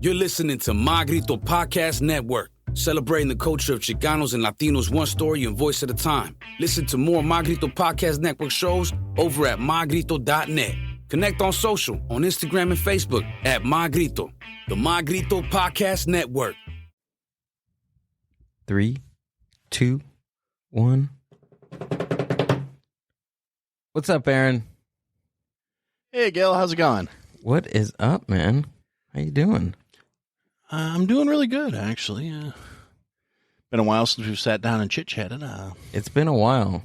You're listening to My Grito Podcast Network, celebrating the culture of Chicanos and Latinos one story and voice at a time. Listen to more My Grito Podcast Network shows over at mygrito.net. Connect on social, on Instagram and Facebook at My Grito, the My Grito Podcast Network. 3, 2, 1. What's up, Aaron? Hey, Gil, how's it going? What is up, man? How you doing? I'm doing really good, actually. Been a while since we've sat down and chit-chatted. It's been a while.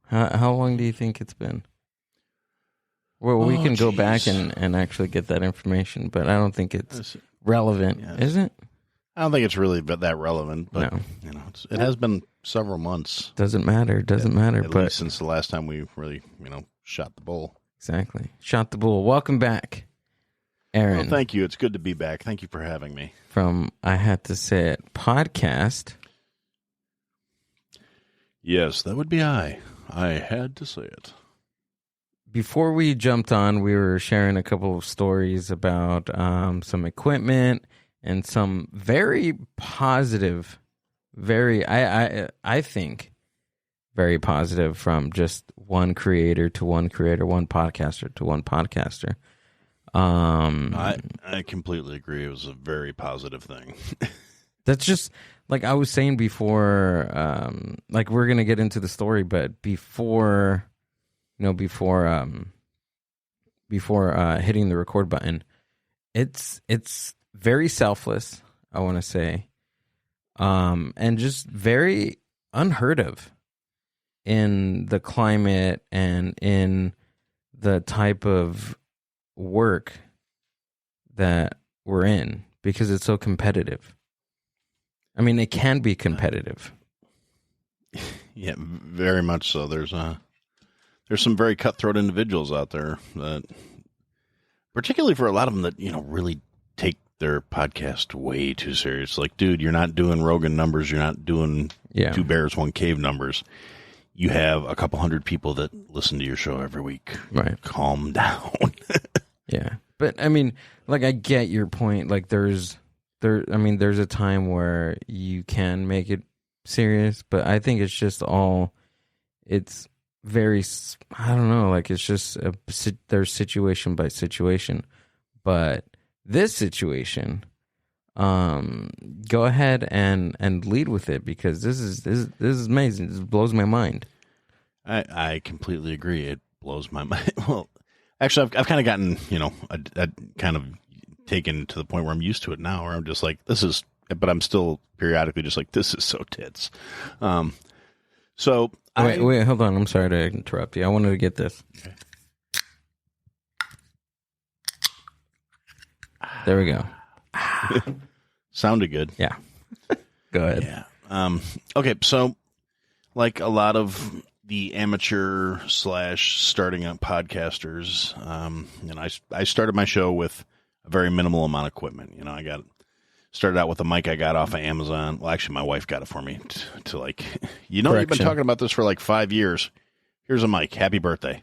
How long do you think it's been? Well, we can go back and actually get that information, but I don't think it's relevant, is it? I don't think it's really that relevant, but No. you know, it has been several months. Doesn't matter. At least since the last time we really, shot the bull. Exactly. Shot the bull. Welcome back, Aaron. Well, thank you. It's good to be back. Thank you for having me. From I Had to Say It podcast. Yes, that would be I. I had to say it. Before we jumped on, we were sharing a couple of stories about some equipment and some very positive, I think, very positive from just one creator to one creator, one podcaster to one podcaster. I completely agree. It was a very positive thing. That's just like I was saying before. Like we're gonna get into the story, but before hitting the record button, it's very selfless. I want to say, and just very unheard of in the climate and in the type of work that we're in, because it's so competitive. I mean, it can be competitive. Yeah, very much so. There's some very cutthroat individuals out there that, particularly for a lot of them that, really take their podcast way too serious. Like, dude, you're not doing Rogan numbers. You're not doing Two Bears, One Cave numbers. You have a couple hundred people that listen to your show every week. Right. Calm down. Yeah. But I mean, like, I get your point. Like there's a time where you can make it serious, but I think it's very, I don't know, like it's just there's situation by situation. But this situation, go ahead and lead with it, because this is amazing. This blows my mind. I completely agree. It blows my mind. Well, actually, I've kind of gotten, a kind of taken to the point where I'm used to it now, where I'm just like, but I'm still periodically just like, this is so tits. So wait, hold on. I'm sorry to interrupt you. I wanted to get this. Okay. There we go. Sounded good. Yeah. Go ahead. Yeah. Okay. So like a lot of the amateur / starting up podcasters, I started my show with a very minimal amount of equipment. I started out with a mic I got off of Amazon. Well, actually my wife got it for me to like, you've been talking about this for like 5 years. Here's a mic. Happy birthday.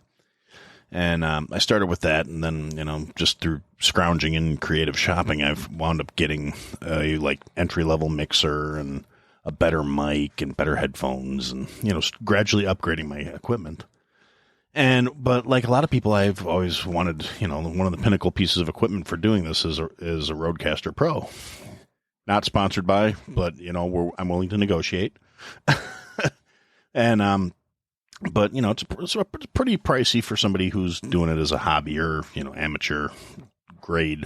And I started with that, and then, just through scrounging and creative shopping, I've wound up getting a entry-level mixer and a better mic and better headphones, and, gradually upgrading my equipment. But like a lot of people, I've always wanted, one of the pinnacle pieces of equipment for doing this is a Rodecaster Pro. Not sponsored by, but, I'm willing to negotiate. And, but, it's pretty pricey for somebody who's doing it as a hobby or, amateur grade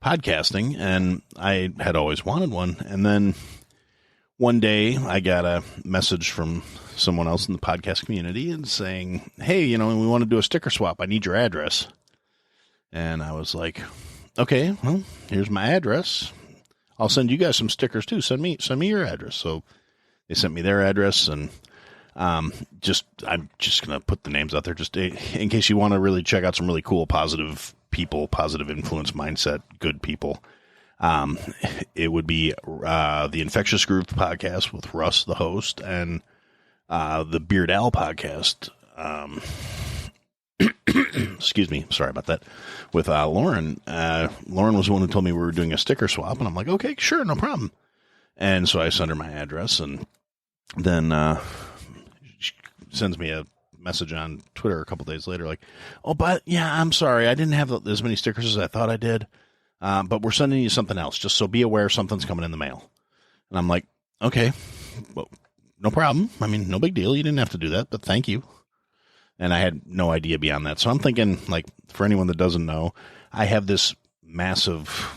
podcasting. And I had always wanted one. And then one day I got a message from someone else in the podcast community and saying, hey, we want to do a sticker swap. I need your address. And I was like, okay, well, here's my address. I'll send you guys some stickers too. Send me your address. So they sent me their address, and I'm just going to put the names out there just in case you want to really check out some really cool, positive people, positive influence mindset, good people. It would be the Infectious Groove podcast with Russ, the host, and the Beard Al podcast excuse me, sorry about that, with Lauren. Lauren was the one who told me we were doing a sticker swap, and I'm like, okay, sure, no problem. And so I send her my address, and then she sends me a message on Twitter a couple days later, like, oh, but yeah, I'm sorry, I didn't have as many stickers as I thought I did, but we're sending you something else, just so be aware something's coming in the mail. And I'm like, okay, well, no problem. I mean, no big deal. You didn't have to do that, but thank you. And I had no idea beyond that. So I'm thinking, like, for anyone that doesn't know, I have this massive,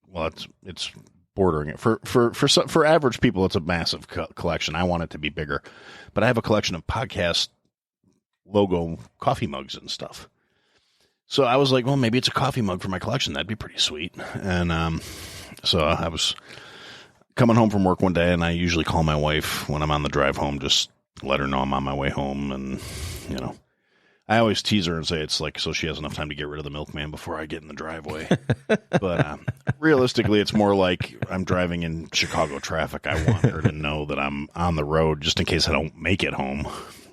well, it's bordering it. For average people, it's a massive collection. I want it to be bigger. But I have a collection of podcast logo coffee mugs and stuff. So I was like, well, maybe it's a coffee mug for my collection. That'd be pretty sweet. And so I was coming home from work one day, and I usually call my wife when I'm on the drive home, just let her know I'm on my way home. And, you know, I always tease her and say it's like so she has enough time to get rid of the milkman before I get in the driveway. But realistically, it's more like I'm driving in Chicago traffic. I want her to know that I'm on the road just in case I don't make it home.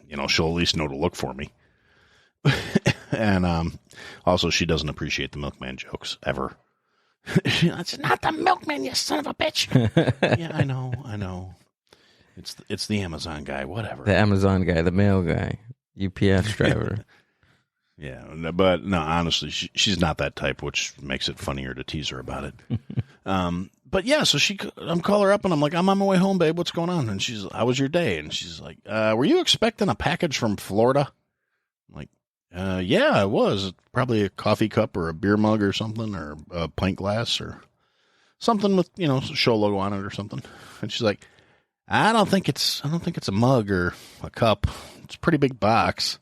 You know, she'll at least know to look for me. And also, she doesn't appreciate the milkman jokes ever. It's not the milkman, you son of a bitch. Yeah, I know. It's the Amazon guy, whatever. The Amazon guy, the mail guy, UPS driver. Yeah, but no, honestly, she's not that type, which makes it funnier to tease her about it. But yeah, so I'm call her up and I'm like, I'm on my way home, babe. What's going on? And she's, how was your day? And she's like, were you expecting a package from Florida? I'm like, yeah, I was. Probably a coffee cup or a beer mug or something, or a pint glass or something with, you know, show logo on it or something. And she's like, I don't think it's a mug or a cup. It's a pretty big box.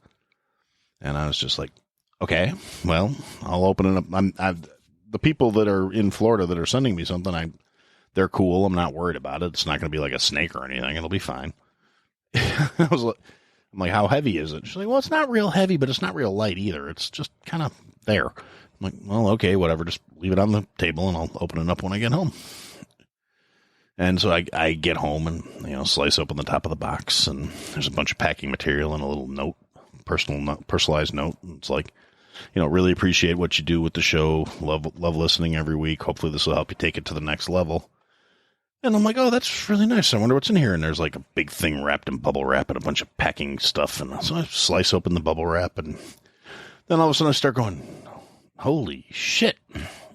And I was just like, okay, well, I'll open it up. The people that are in Florida that are sending me something, they're cool. I'm not worried about it. It's not going to be like a snake or anything. It'll be fine. I'm like, how heavy is it? She's like, well, it's not real heavy, but it's not real light either. It's just kind of there. I'm like, well, okay, whatever. Just leave it on the table and I'll open it up when I get home. And so I get home and, you know, slice open the top of the box, and there's a bunch of packing material and a little note, personalized note. It's like, you know, really appreciate what you do with the show. Love listening every week. Hopefully this will help you take it to the next level. And I'm like, oh, that's really nice. I wonder what's in here. And there's like a big thing wrapped in bubble wrap and a bunch of packing stuff. And so I slice open the bubble wrap, and then all of a sudden I start going, holy shit.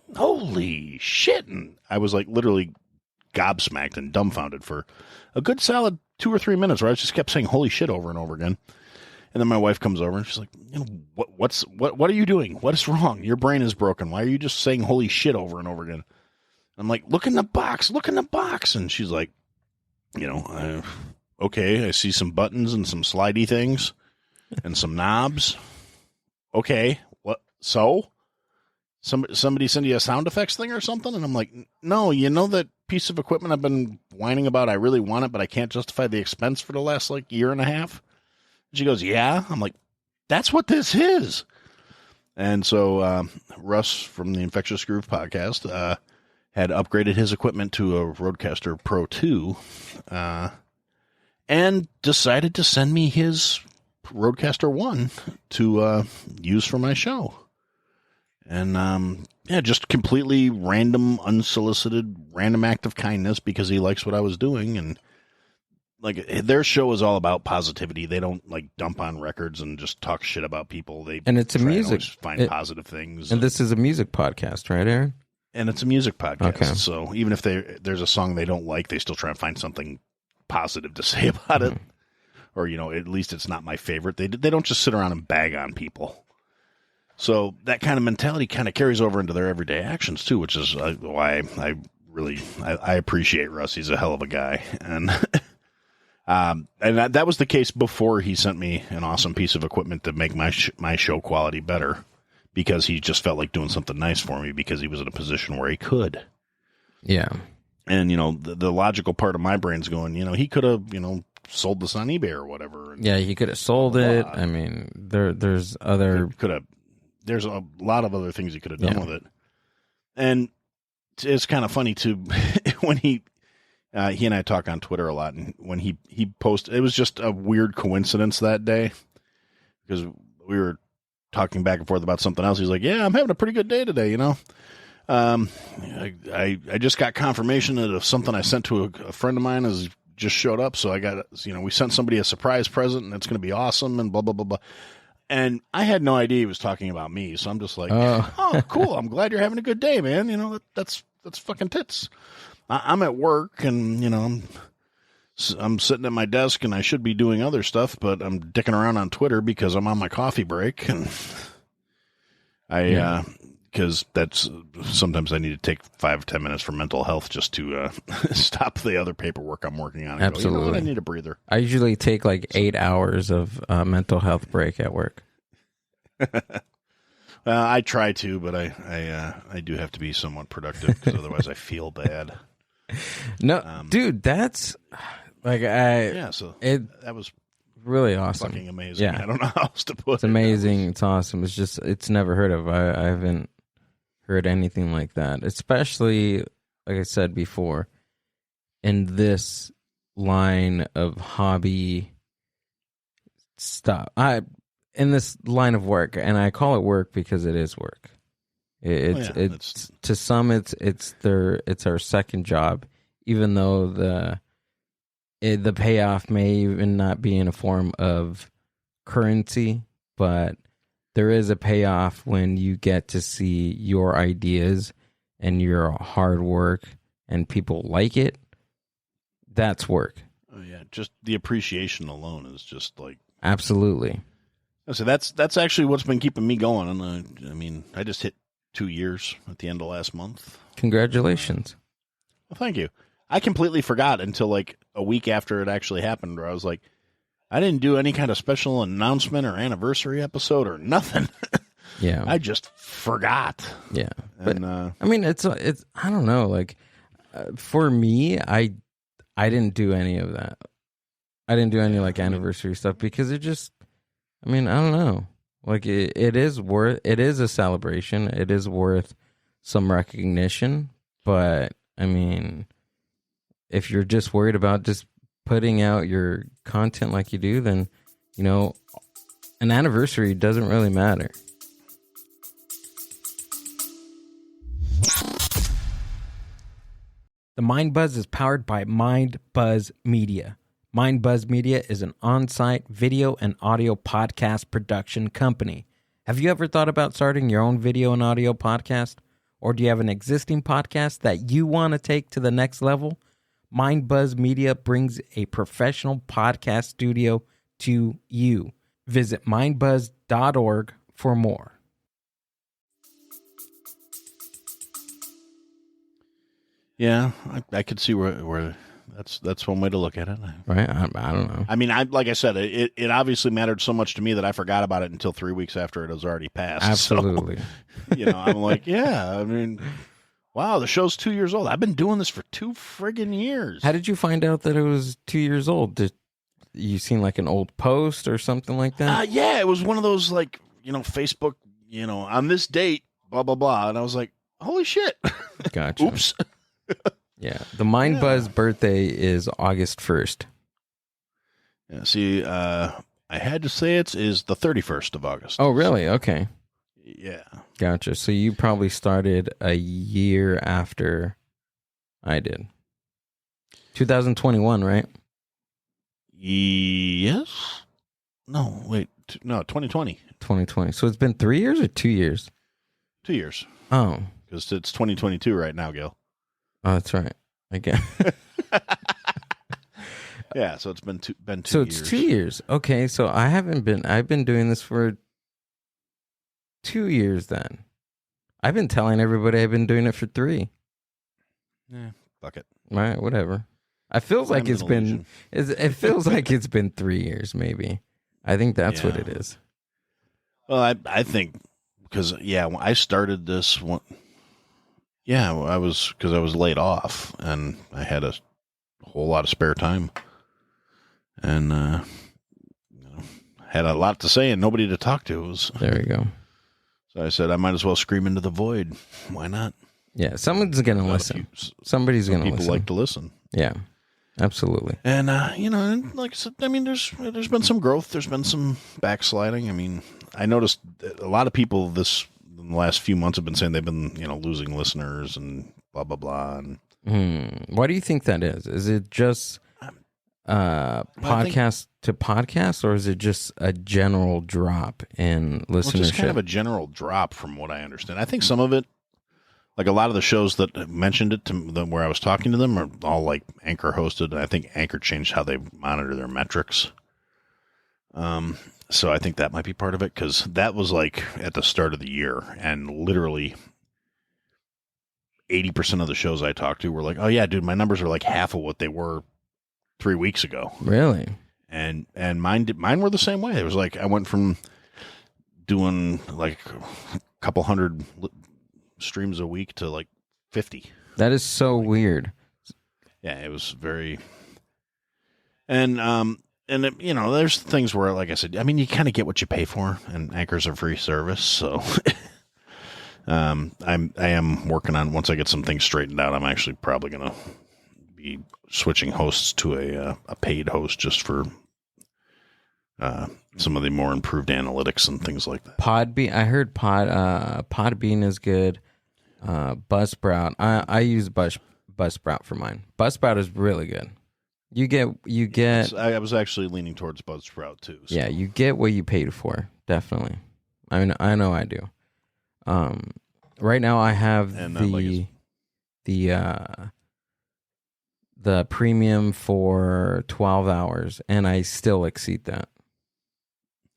And I was like literally gobsmacked and dumbfounded for a good solid 2 or 3 minutes where I just kept saying holy shit over and over again. And then my wife comes over and she's like, you know, what are you doing? What is wrong? Your brain is broken. Why are you just saying holy shit over and over again? I'm like, look in the box. And she's like, you know, okay, I see some buttons and some slidey things and some knobs. Okay, what? So? Somebody send you a sound effects thing or something? And I'm like, no, you know that piece of equipment I've been whining about? I really want it, but I can't justify the expense for the last like year and a half. She goes, yeah. I'm like, that's what this is. And so Russ from the Infectious Groove podcast had upgraded his equipment to a Rodecaster Pro 2 and decided to send me his Rodecaster 1 to use for my show. And yeah, just completely random, unsolicited, random act of kindness because he likes what I was doing. And like their show is all about positivity. They don't like dump on records and just talk shit about people. And it's a music, find positive things. And this is a music podcast, right, Aaron? And it's a music podcast. Okay. So even if there's a song they don't like, they still try and find something positive to say about it. Or, you know, at least it's not my favorite. They don't just sit around and bag on people. So that kind of mentality kind of carries over into their everyday actions too, which is why I appreciate Russ. He's a hell of a guy. And and that was the case before he sent me an awesome piece of equipment to make my show quality better, because he just felt like doing something nice for me because he was in a position where he could. Yeah. And, you know, the logical part of my brain's going, you know, he could have, you know, sold this on eBay or whatever. And yeah, he could have sold it. I mean, there's a lot of other things he could have done with it. And it's kind of funny too, when he and I talk on Twitter a lot, and when he posted, it was just a weird coincidence that day because we were talking back and forth about something else. He's like, "Yeah, I'm having a pretty good day today, you know." I just got confirmation that something I sent to a friend of mine has just showed up. So I got, we sent somebody a surprise present and it's going to be awesome and blah, blah, blah, blah. And I had no idea he was talking about me. So I'm just like, oh, cool. I'm glad you're having a good day, man. You know, that's fucking tits. I'm at work and, I'm sitting at my desk and I should be doing other stuff, but I'm dicking around on Twitter because I'm on my coffee break and because that's sometimes I need to take 5-10 minutes for mental health just to stop the other paperwork I'm working on. And Absolutely. Go, you know what? I need a breather. I usually take like 8 hours of mental health break at work. I try to, but I do have to be somewhat productive because otherwise I feel bad. No, dude, that's like that was really awesome. Fucking amazing. Yeah. I don't know how else to put it. It's amazing. It's awesome. It's just, it's never heard of. I haven't heard anything like that, especially, like I said before, in this line of hobby stuff. In this line of work, and I call it work because it is work. It's to some, it's our second job, even though the payoff may even not be in a form of currency, but there is a payoff when you get to see your ideas and your hard work and people like it. That's work. Oh yeah, just the appreciation alone is just like absolutely. So that's actually what's been keeping me going. And I just hit 2 years at the end of last month. Congratulations. Well, thank you. I completely forgot until like a week after it actually happened, where I was like, I didn't do any kind of special announcement or anniversary episode or nothing. Yeah. I just forgot. Yeah. And, it's I don't know. Like, for me, I didn't do any of that. I didn't do any like anniversary stuff because it just, I don't know. Like it is a celebration. It is worth some recognition. But if you're just worried about just putting out your content like you do, then, an anniversary doesn't really matter. The Mind Buzz is powered by Mind Buzz Media. Mind Buzz Media is an on-site video and audio podcast production company. Have you ever thought about starting your own video and audio podcast? Or do you have an existing podcast that you want to take to the next level? Mind Buzz Media brings a professional podcast studio to you. Visit mindbuzz.org for more. Yeah, I could see where that's one way to look at it. Right? I don't know. Like I said, it obviously mattered so much to me that I forgot about it until 3 weeks after it was already passed. Absolutely. So, I'm like, wow, the show's 2 years old. I've been doing this for 2 friggin' years. How did you find out that it was 2 years old? Did you seen like an old post or something like that? Yeah, it was one of those like, Facebook, on this date, blah, blah, blah. And I was like, holy shit. Gotcha. Oops. Yeah. The Mind Buzz birthday is August 1st. Yeah, see, I had to say it is the 31st of August. Oh, really? Okay. Yeah. Gotcha. So you probably started a year after I did. 2021, right? Yes. No, wait. No, 2020. 2020. So it's been 3 years or 2 years? 2 years. Oh. Because it's 2022 right now, Gil. Oh, that's right. I guess. Yeah, so it's been 2 years. So it's 2 years. Okay, so I've been doing this for 2 years then. I've been telling everybody I've been doing it for 3. Yeah, fuck it. Right, whatever. It feels like it's been 3 years maybe. I think that's what it is. Well, I think because when I started this one, I was laid off and I had a whole lot of spare time and had a lot to say and nobody to talk to. There you go. So I said I might as well scream into the void. Why not? Yeah, someone's gonna listen. Somebody's gonna listen. People like to listen. Yeah. Absolutely. And and like I said, I mean, there's been some growth. There's been some backsliding. I mean, I noticed that a lot of people in the last few months have been saying they've been losing listeners and blah blah blah. And Why do you think that is? Is it just podcast to podcast, or is it just a general drop in listenership? Well, just kind of a general drop, from what I understand. I think some of it, like a lot of the shows that mentioned it to them where I was talking to them, are all like Anchor hosted. And I think Anchor changed how they monitor their metrics. So I think that might be part of it, because that was like at the start of the year, and literally 80% of the shows I talked to were like, "Oh yeah, dude, my numbers are like half of what they were 3 weeks ago." Really? And mine were the same way. It was like I went from doing like a couple hundred streams a week to like 50. That is so weird. Yeah, it was very. And there's things where, like I said, I mean, you kind of get what you pay for, and Anchor's a free service, so. I am working on, once I get some things straightened out, I'm actually probably gonna be switching hosts to a paid host, just for some of the more improved analytics and things like that. Podbean, I heard Podbean is good. Buzzsprout, I use Buzzsprout for mine. Buzzsprout is really good. You get. I was actually leaning towards Buzzsprout too. So. Yeah, you get what you paid for. Definitely. I mean, I know I do. Right now I have the premium for 12 hours, and I still exceed that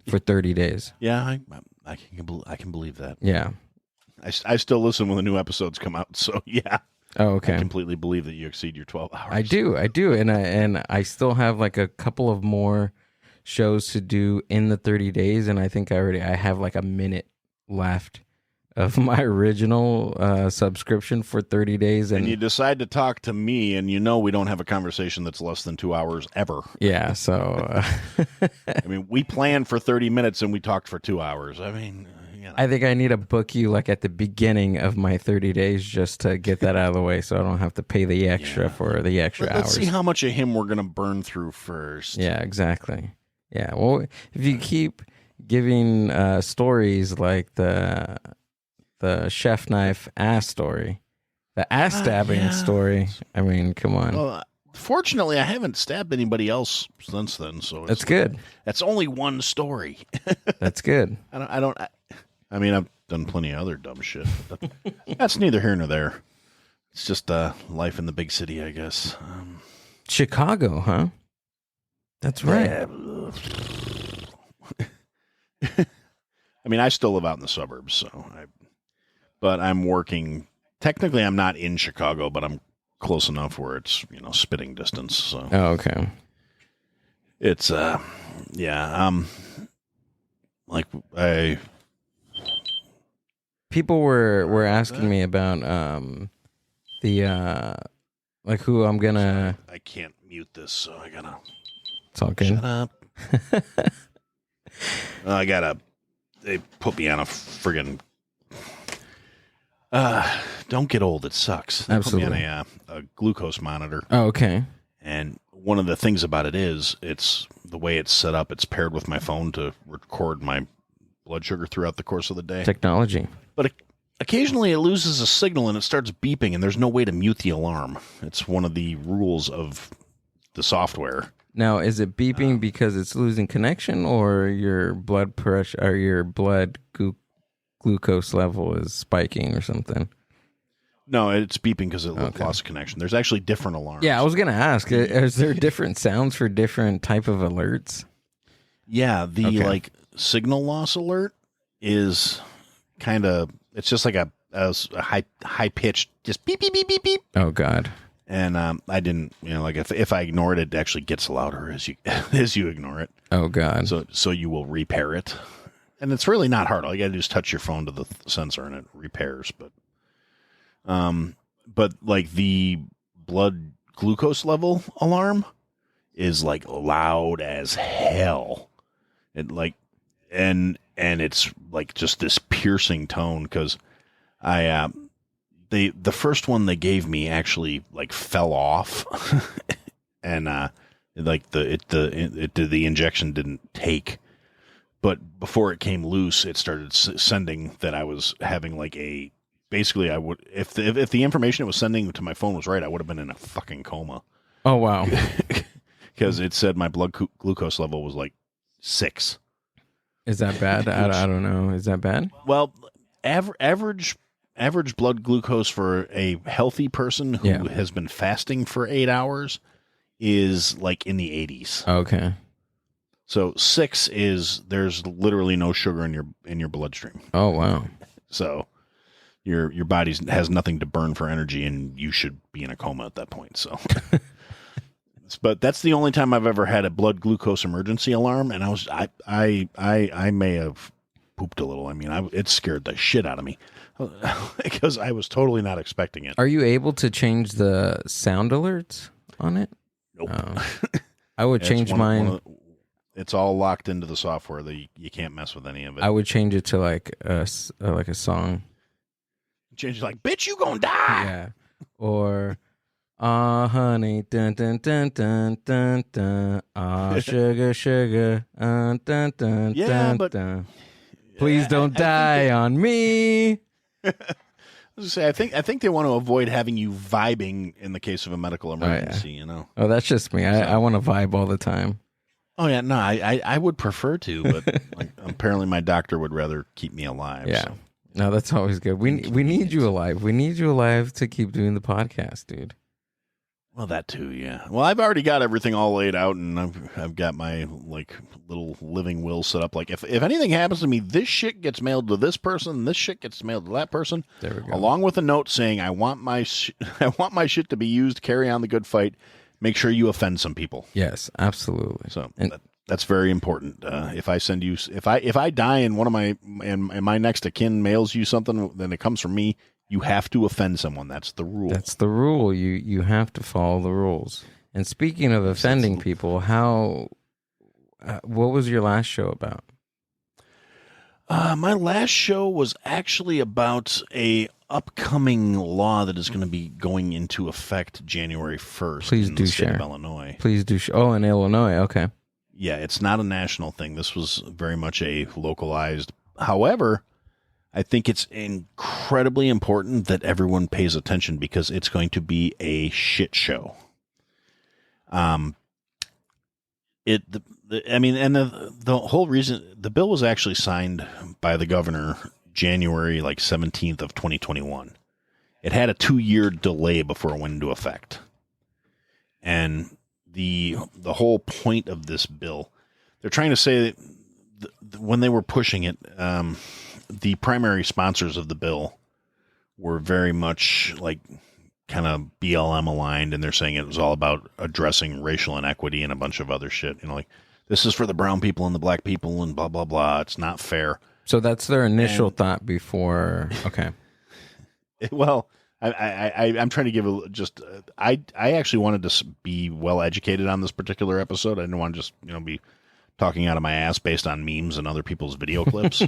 for 30 days. Yeah, I can believe that. Yeah. I still listen when the new episodes come out, so yeah. Oh, okay. I completely believe that you exceed your 12 hours. I do, and I still have like a couple of more shows to do in the 30 days, and I think I have like a minute left of my original subscription for 30 days. And you decide to talk to me, and we don't have a conversation that's less than 2 hours ever. Yeah, so... I mean, we planned for 30 minutes, and we talked for 2 hours. I mean... I think I need to book you like at the beginning of my 30 days just to get that out of the way, so I don't have to pay the extra for the extra hours. Let's see how much of him we're going to burn through first. Yeah, exactly. Yeah, well, if you keep giving stories like the chef knife ass story, the ass stabbing story, I mean, come on. Well, fortunately, I haven't stabbed anybody else since then, so that's good. That's only one story. That's good. I mean, I've done plenty of other dumb shit, but that's neither here nor there. It's just life in the big city, I guess. Chicago, huh? That's right. I mean, I still live out in the suburbs, but I'm working. Technically, I'm not in Chicago, but I'm close enough where it's spitting distance. So. Oh, okay. It's like people were asking me about the like who I'm gonna. I can't mute this, so I gotta. It's all good. Shut up. They put me on a friggin'. Don't get old. It sucks. They Absolutely. put me on a glucose monitor. Oh, okay. And one of the things about it is it's the way it's set up. It's paired with my phone to record my blood sugar throughout the course of the day. Technology. But occasionally it loses a signal and it starts beeping, and there's no way to mute the alarm. It's one of the rules of the software. Now, is it beeping because it's losing connection, or your blood pressure or your blood glucose level is spiking or something? No, it's beeping because it lost connection. There's actually different alarms. Yeah, I was going to ask, is there different sounds for different type of alerts? Yeah, the signal loss alert is kind of, it's just like a high pitched, just beep, beep, beep, beep, beep. Oh, God. And I didn't, like if I ignore it, it actually gets louder as you ignore it. Oh, God. So you will repair it. And it's really not hard. All you got to do is touch your phone to the sensor and it repairs. But like the blood glucose level alarm is like loud as hell. It like, and it's like just this piercing tone, because the first one they gave me actually like fell off and like the injection didn't take. But before it came loose, it started sending that I was having like a. Basically, I would if the information it was sending to my phone was right, I would have been in a fucking coma. Oh wow! Because it said my blood glucose level was like 6. Is that bad? I don't know. Is that bad? Well, average blood glucose for a healthy person who has been fasting for 8 hours is like in the 80s. Okay. So 6 is there's literally no sugar in your bloodstream. Oh wow! So your body has nothing to burn for energy, and you should be in a coma at that point. So, but that's the only time I've ever had a blood glucose emergency alarm, and I may have pooped a little. I mean, it scared the shit out of me because I was totally not expecting it. Are you able to change the sound alerts on it? Nope. I would change mine. It's all locked into the software that you can't mess with any of it. I would change it to like a song. Change it like, bitch, you gonna die. Yeah. Or, honey, dun dun dun dun dun dun. Sugar, sugar, dun dun dun dun. Please don't die on me. I was gonna say, I think they want to avoid having you vibing in the case of a medical emergency. You know. Oh, that's just me. I want to vibe all the time. Oh yeah, no, I would prefer to, but like, apparently my doctor would rather keep me alive. Yeah. So. No, that's always good. We need you alive. We need you alive to keep doing the podcast, dude. Well, that too, yeah. Well, I've already got everything all laid out, and I've got my like little living will set up. Like if anything happens to me, this shit gets mailed to this person, this shit gets mailed to that person. There we go. Along with a note saying, I want my shit to be used to carry on the good fight. Make sure you offend some people. Yes, absolutely. So that's very important. If I send you, if I die and one of my next of kin mails you something, then it comes from me. You have to offend someone. That's the rule. That's the rule. You have to follow the rules. And speaking of offending people, what was your last show about? My last show was actually about a upcoming law that is going to be going into effect January 1st. Please in do the state share. of Illinois. Please do. Oh, in Illinois. Okay. Yeah, it's not a national thing. This was very much a localized. However, I think it's incredibly important that everyone pays attention because it's going to be a shit show. The whole reason the bill was actually signed by the governor January 17th of 2021. It had a 2-year delay before it went into effect. And the whole point of this bill, they're trying to say that when they were pushing it, the primary sponsors of the bill were very much kind of BLM aligned, and they're saying it was all about addressing racial inequity and a bunch of other shit. This is for the brown people and the black people and blah, blah, blah. It's not fair. So that's their initial thought before. Okay. Well, I'm trying to give I actually wanted to be well educated on this particular episode. I didn't want to just, be talking out of my ass based on memes and other people's video clips.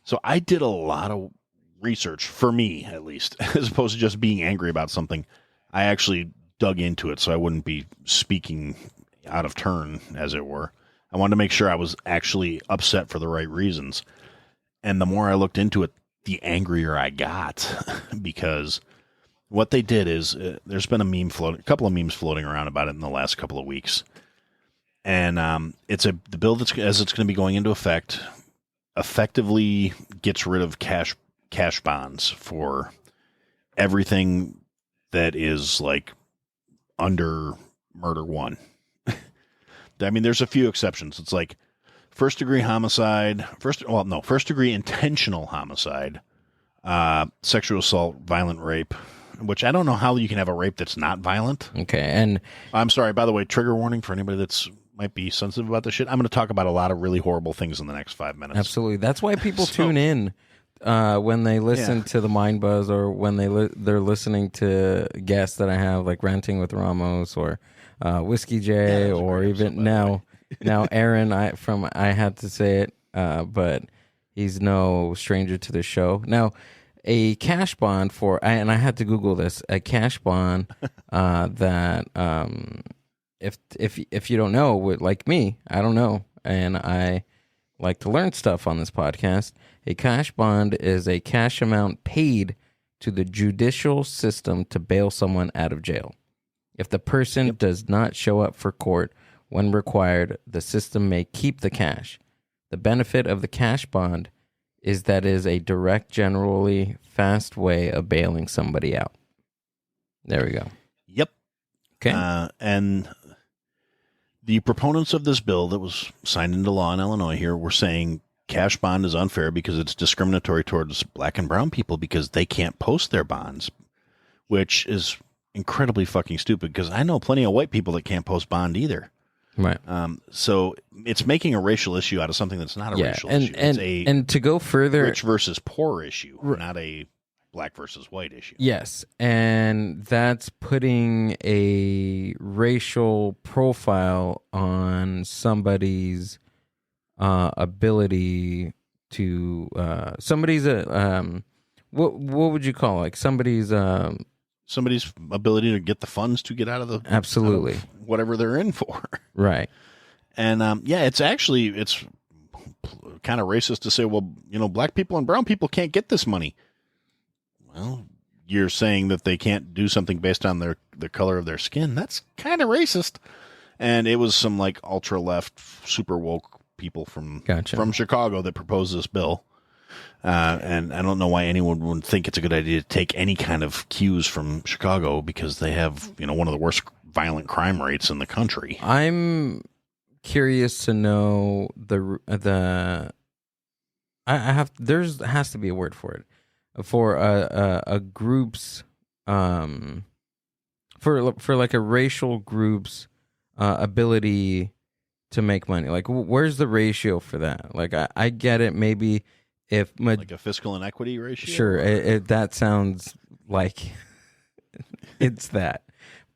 So I did a lot of research, for me at least, as opposed to just being angry about something. I actually dug into it so I wouldn't be speaking out of turn, as it were. I wanted to make sure I was actually upset for the right reasons. And the more I looked into it, the angrier I got because what they did is there's been a couple of memes floating around about it in the last couple of weeks. And the bill as it's going to be going into effect effectively gets rid of cash bonds for everything that is under murder one. I mean, there's a few exceptions. It's first degree homicide, first degree intentional homicide, sexual assault, violent rape, which I don't know how you can have a rape that's not violent. Okay. And I'm sorry, by the way, trigger warning for anybody that's might be sensitive about this shit. I'm going to talk about a lot of really horrible things in the next 5 minutes. Absolutely. That's why people tune in when they listen to the Mind Buzz, or when they're listening to guests that I have, like Ranting with Ramos or Whiskey J, or even now Aaron. I had to say it, but he's no stranger to the show. Now, a cash bond and I had to Google this, a cash bond that if you don't know, like me, I don't know, and I like to learn stuff on this podcast. A cash bond is a cash amount paid to the judicial system to bail someone out of jail. If the person does not show up for court when required, the system may keep the cash. The benefit of the cash bond is that it is a direct, generally fast way of bailing somebody out. There we go. Yep. Okay. And the proponents of this bill that was signed into law in Illinois here were saying cash bond is unfair because it's discriminatory towards black and brown people because they can't post their bonds, which is incredibly fucking stupid because I know plenty of white people that can't post bond either. Right. So it's making a racial issue out of something that's not a racial issue. It's and to go further, rich versus poor issue, not a black versus white issue. Yes, and that's putting a racial profile on somebody's ability to somebody's what would you call it? Like somebody's ability to get the funds to get out of the absolutely out of whatever they're in for. Right. And it's kind of racist to say, well, black people and brown people can't get this money. Well, you're saying that they can't do something based on the color of their skin. That's kind of racist. And it was some like ultra left, super woke people from Chicago that proposed this bill. And I don't know why anyone would think it's a good idea to take any kind of cues from Chicago because they have, one of the worst violent crime rates in the country. I'm curious to know there has to be a word for it. For a group's for like a racial group's ability to make money. Like, where's the ratio for that? Like, I get it. Maybe if like a fiscal inequity ratio. Sure, that sounds like it's that,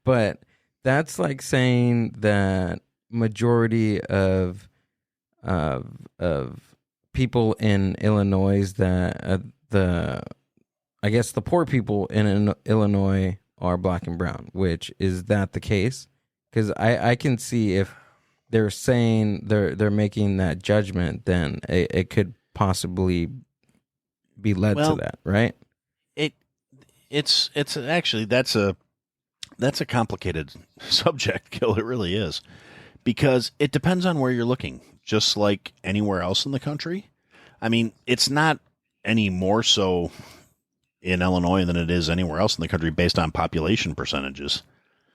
but that's like saying that majority of people in Illinois that I guess the poor people in Illinois are black and brown, which is that the case? Because I can see if they're saying they're making that judgment, then it could possibly be led to that, right? It's actually that's a complicated subject, Gil. It really is, because it depends on where you're looking. Just like anywhere else in the country, I mean, it's not any more so in Illinois than it is anywhere else in the country based on population percentages.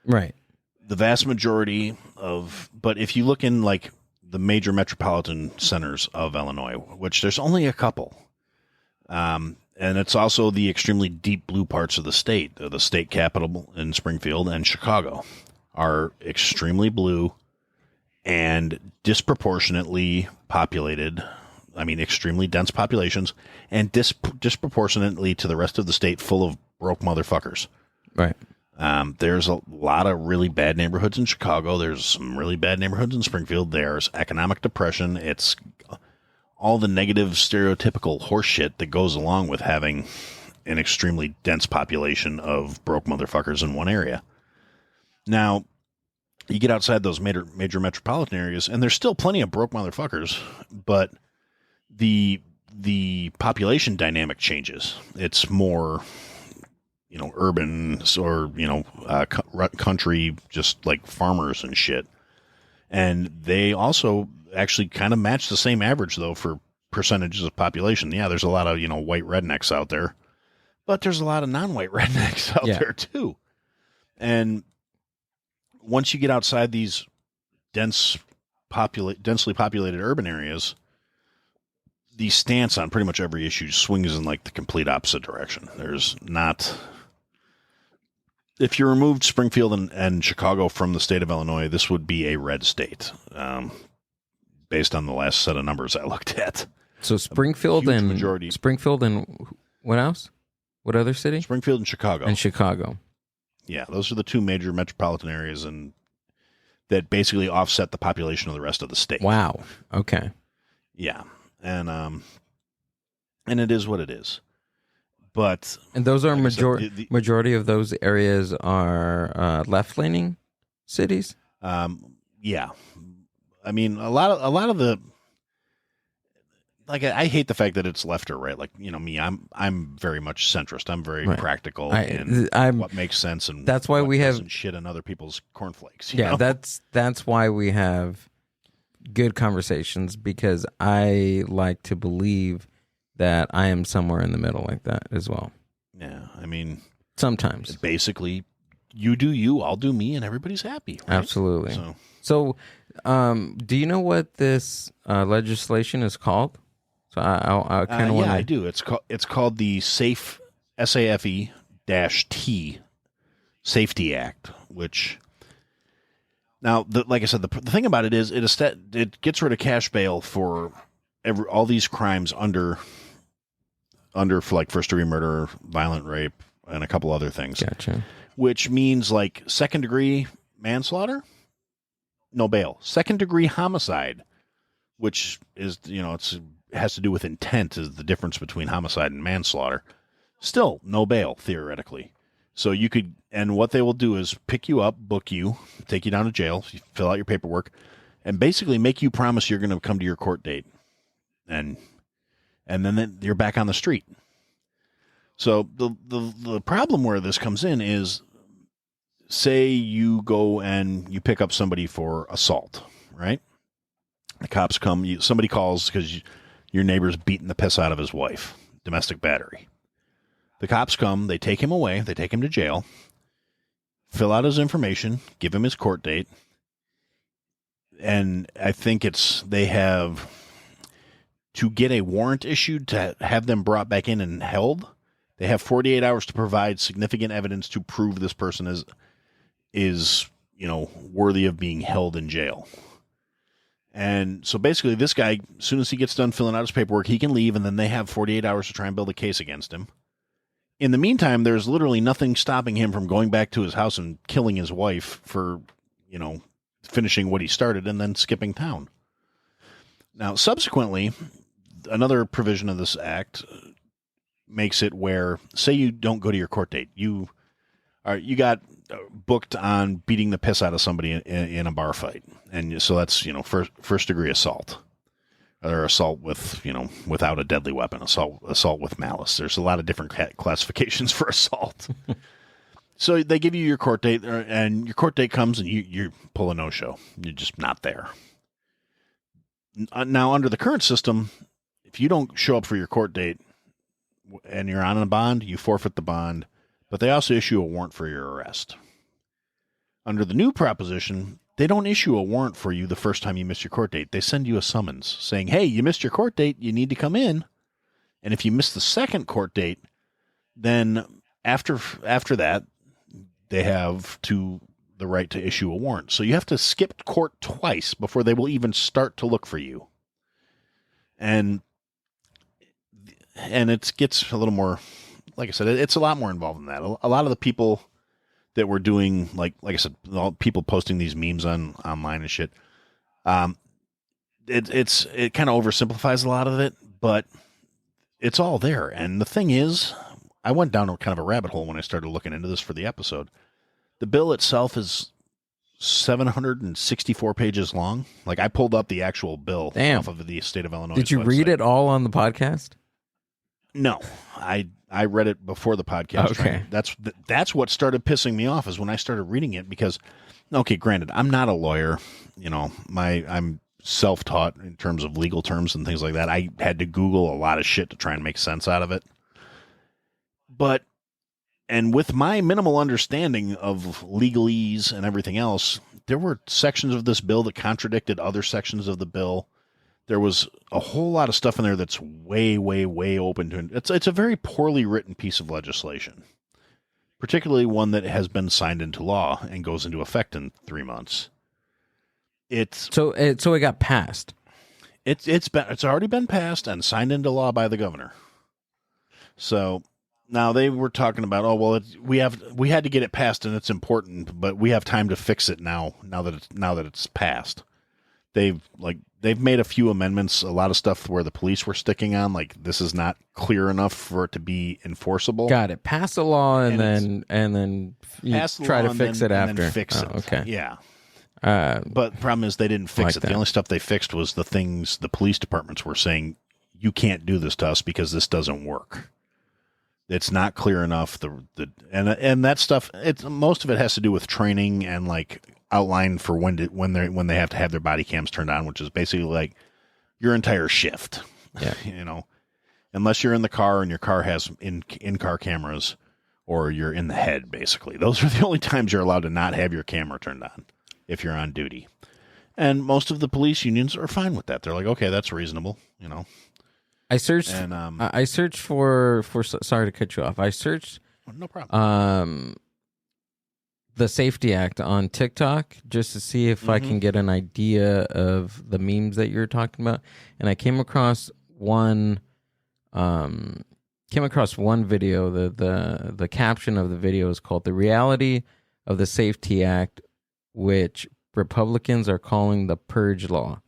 Right. The vast majority but if you look in like the major metropolitan centers of Illinois, which there's only a couple, and it's also the extremely deep blue parts of the state capital in Springfield and Chicago are extremely blue and disproportionately populated. I mean, extremely dense populations and disproportionately to the rest of the state full of broke motherfuckers. Right. There's a lot of really bad neighborhoods in Chicago. There's some really bad neighborhoods in Springfield. There's economic depression. It's all the negative stereotypical horseshit that goes along with having an extremely dense population of broke motherfuckers in one area. Now, you get outside those major metropolitan areas, and there's still plenty of broke motherfuckers, but the population dynamic changes. It's more, urban or, country, just like farmers and shit. And they also actually kind of match the same average, though, for percentages of population. Yeah, there's a lot of, white rednecks out there, but there's a lot of non-white rednecks out there, too. And once you get outside these densely populated urban areas, the stance on pretty much every issue swings in like the complete opposite direction. There's not, if you removed Springfield and Chicago from the state of Illinois, this would be a red state, based on the last set of numbers I looked at. So Springfield and what else? What other city? Springfield and Chicago. Yeah, those are the two major metropolitan areas and that basically offset the population of the rest of the state. Wow. Okay. Yeah. And it is what it is. But those are majority of those areas are left-leaning cities? Yeah, I mean, a lot of the, like, I hate the fact that it's left or right. Like, me, I'm very much centrist. I'm very Right. practical in I'm what makes sense, and that's why what we have doesn't shit in other people's cornflakes. you yeah, know? that's why we have good conversations, because I like to believe that I am somewhere in the middle like that as well. Yeah, I mean, Sometimes. basically, you do you, I'll do me, and everybody's happy. Right? Absolutely. So, So, do you know what this legislation is called? So I kind of want yeah, to. I do. It's called the SAFE-T Safety Act, which now, like I said, the thing about it is it gets rid of cash bail for all these crimes under for like first-degree murder, violent rape, and a couple other things. Gotcha. Which means like second-degree manslaughter, no bail. Second-degree homicide, which is has to do with intent, is the difference between homicide and manslaughter. Still, no bail, theoretically. So you could, and what they will do is pick you up, book you, take you down to jail, fill out your paperwork, and basically make you promise you're going to come to your court date. And then you're back on the street. So the problem where this comes in is, say you go and you pick up somebody for assault, right? The cops come, somebody calls because your neighbor's beating the piss out of his wife, domestic battery. The cops come, they take him away, they take him to jail, fill out his information, give him his court date, and I think they have to get a warrant issued to have them brought back in and held. They have 48 hours to provide significant evidence to prove this person is worthy of being held in jail. And so basically this guy, as soon as he gets done filling out his paperwork, he can leave, and then they have 48 hours to try and build a case against him. In the meantime, there's literally nothing stopping him from going back to his house and killing his wife for, finishing what he started and then skipping town. Now, subsequently, another provision of this act makes it where, say you don't go to your court date, you got booked on beating the piss out of somebody in a bar fight, and so that's first degree assault, or assault with without a deadly weapon, assault with malice. There's a lot of different classifications for assault. So they give you your court date, and your court date comes, and you pull a no-show. You're just not there. Now, under the current system, if you don't show up for your court date and you're on a bond, you forfeit the bond, but they also issue a warrant for your arrest. Under the new proposition, they don't issue a warrant for you the first time you miss your court date. They send you a summons saying, hey, you missed your court date, you need to come in. And if you miss the second court date, then after that, they have the right to issue a warrant. So you have to skip court twice before they will even start to look for you. And it gets a little more, like I said, it's a lot more involved than that. A lot of the people that were doing, like I said, all people posting these memes online and shit, it kind of oversimplifies a lot of it, but it's all there. And the thing is, I went down kind of a rabbit hole when I started looking into this for the episode. The bill itself is 764 pages long. Like, I pulled up the actual bill off of the state of Illinois. Did you read it all on the podcast? No, I read it before the podcast. Okay. That's what started pissing me off, is when I started reading it, because, okay, granted, I'm not a lawyer. I'm self-taught in terms of legal terms and things like that. I had to Google a lot of shit to try and make sense out of it. And with my minimal understanding of legalese and everything else, there were sections of this bill that contradicted other sections of the bill. There was a whole lot of stuff in there that's way, way, way open to it. It's a very poorly written piece of legislation, particularly one that has been signed into law and goes into effect in 3 months. So it got passed. It's already been passed and signed into law by the governor. So now they were talking about, we had to get it passed and it's important, but we have time to fix it now that it's passed. They've made a few amendments, a lot of stuff where the police were sticking on, like, this is not clear enough for it to be enforceable. Got it. Pass the law and then you try to fix it after. And then fix it. Okay. Yeah. But the problem is they didn't fix Like it. that. The only stuff they fixed was the things the police departments were saying, you can't do this to us because this doesn't work. It's not clear enough. And that stuff, most of it has to do with training and like outline for when they have to have their body cams turned on, which is basically like your entire shift. Yeah. You know, unless you're in the car and your car has in-car cameras, or you're in the head, basically. Those are the only times you're allowed to not have your camera turned on if you're on duty. And most of the police unions are fine with that. They're like, okay, that's reasonable, you know. I searched. And I searched for. Sorry to cut you off. I searched no problem. the Safety Act on TikTok just to see if I can get an idea of the memes that you're talking about, and I came across one. Video. The caption of the video is called "The Reality of the Safety Act," which Republicans are calling the Purge Law.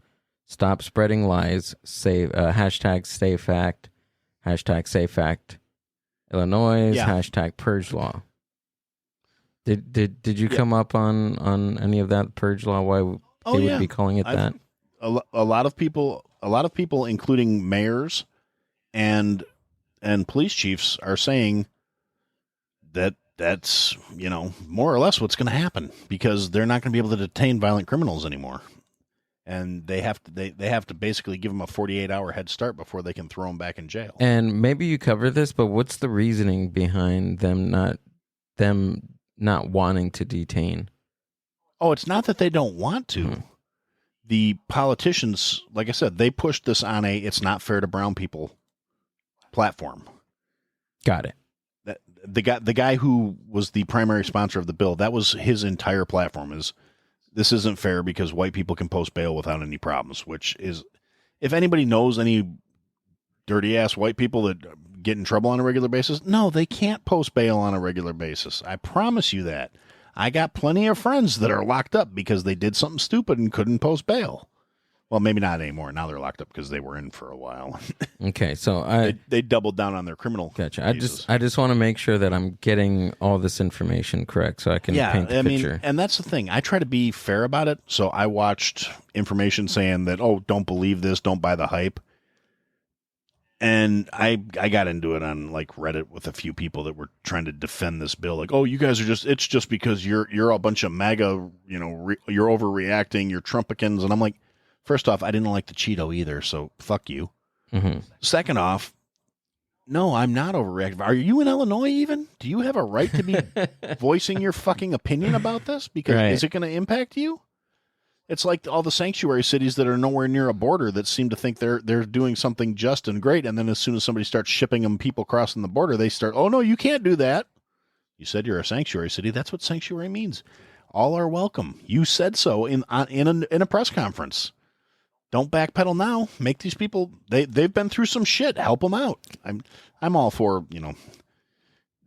Stop spreading lies. Hashtag Stay Fact. Hashtag Say Fact. Illinois. Yeah. Hashtag Purge Law. Did you come up on any of that Purge Law? Why they would be calling it that? A lot of people, including mayors and police chiefs, are saying that that's, you know, more or less what's going to happen, because they're not going to be able to detain violent criminals anymore. And they have to basically give them a 48-hour head start before they can throw them back in jail. And maybe you cover this, but what's the reasoning behind them not wanting to detain? Oh, it's not that they don't want to. The politicians, like I said, they pushed this on a "it's not fair to brown people" platform. Got it. The guy who was the primary sponsor of the bill, that was his entire platform, is this isn't fair because white people can post bail without any problems, which is, if anybody knows any dirty ass white people that get in trouble on a regular basis, no, they can't post bail on a regular basis. I promise you that. I got plenty of friends that are locked up because they did something stupid and couldn't post bail. Well, maybe not anymore. Now they're locked up because they were in for a while. Okay, so they doubled down on their criminal. Gotcha. cases. I just want to make sure that I'm getting all this information correct so I can paint the picture. And that's the thing. I try to be fair about it. So I watched information saying that, oh, don't believe this, don't buy the hype. And I got into it on like Reddit with a few people that were trying to defend this bill. Like, oh, you guys are it's just because you're a bunch of MAGA, you know, you're overreacting, you're Trumpicans. And I'm like, first off, I didn't like the Cheeto either, so fuck you. Mm-hmm. Second off, no, I'm not overreacting. Are you in Illinois even? Do you have a right to be voicing your fucking opinion about this? Because is it going to impact you? It's like all the sanctuary cities that are nowhere near a border that seem to think they're doing something just and great, and then as soon as somebody starts shipping them people crossing the border, they start, oh no, you can't do that. You said you're a sanctuary city. That's what sanctuary means. All are welcome. You said so in a press conference. Don't backpedal now. Make these people, they've been through some shit. Help them out. I'm all for, you know,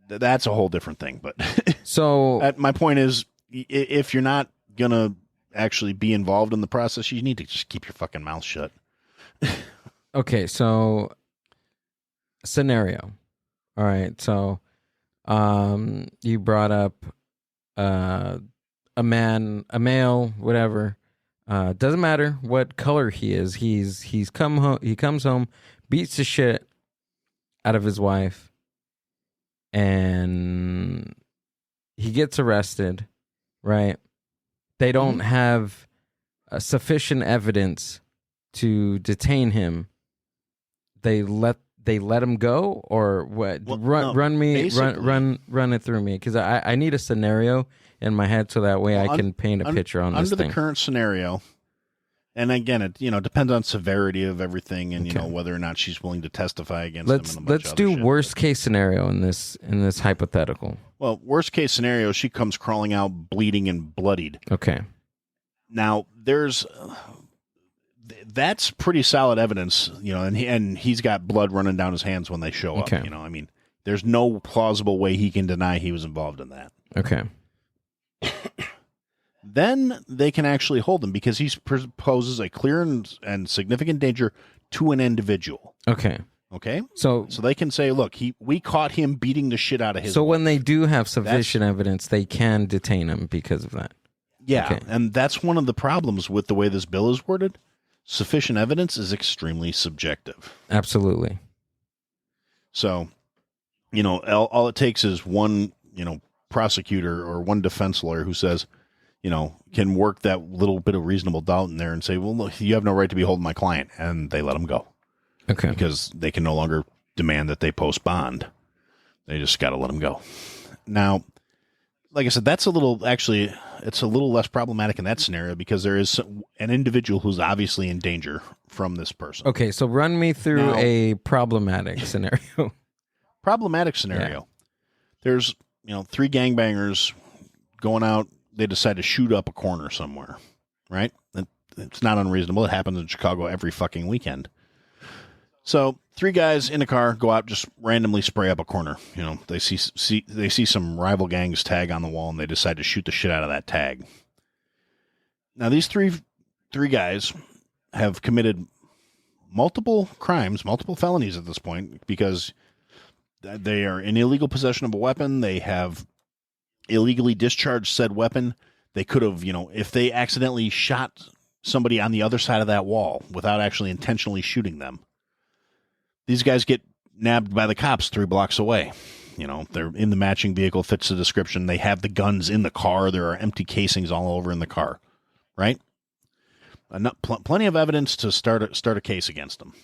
that's a whole different thing. But so my point is, if you're not gonna actually be involved in the process, you need to just keep your fucking mouth shut. okay, so scenario. All right, so you brought up a male, whatever. Doesn't matter what color he is. He comes home, beats the shit out of his wife, and he gets arrested, right? They don't have sufficient evidence to detain him. They let him go, or what? Well, run it through me, because I need a scenario in my head so that way I can paint a picture on this thing. Under the current scenario, and again, it depends on severity of everything, and you know whether or not she's willing to testify against him. And let's do worst case scenario in this hypothetical. Well, worst case scenario, she comes crawling out bleeding and bloodied. Okay. Now that's pretty solid evidence, you know, and he's got blood running down his hands when they show up. You know, I mean, there's no plausible way he can deny he was involved in that. Okay. Then they can actually hold him because he poses a clear and significant danger to an individual. Okay. Okay? So they can say, look, we caught him beating the shit out of his wife. When they do have sufficient evidence, they can detain him because of that. Yeah, Okay. and that's one of the problems with the way this bill is worded. Sufficient evidence is extremely subjective. Absolutely. So, all it takes is one, prosecutor or one defense lawyer who says, can work that little bit of reasonable doubt in there and say, well, look, you have no right to be holding my client. And they let them go Okay. because they can no longer demand that they post bond. They just got to let them go. Now, like I said, it's a little less problematic in that scenario because there is an individual who's obviously in danger from this person. Okay, so run me through Now- a problematic scenario. Problematic scenario. There's, 3 gangbangers going out. They decide to shoot up a corner somewhere, right? It's not unreasonable. It happens in Chicago every fucking weekend. So 3 guys in a car go out, just randomly spray up a corner. They see some rival gangs tag on the wall, and they decide to shoot the shit out of that tag. Now these three guys have committed multiple crimes, multiple felonies at this point, because they are in illegal possession of a weapon. They have illegally discharged said weapon. They could have, if they accidentally shot somebody on the other side of that wall without actually intentionally shooting them, these guys get nabbed by the cops 3 blocks away. They're in the matching vehicle, fits the description. They have the guns in the car. There are empty casings all over in the car, right? Plenty of evidence to start a case against them.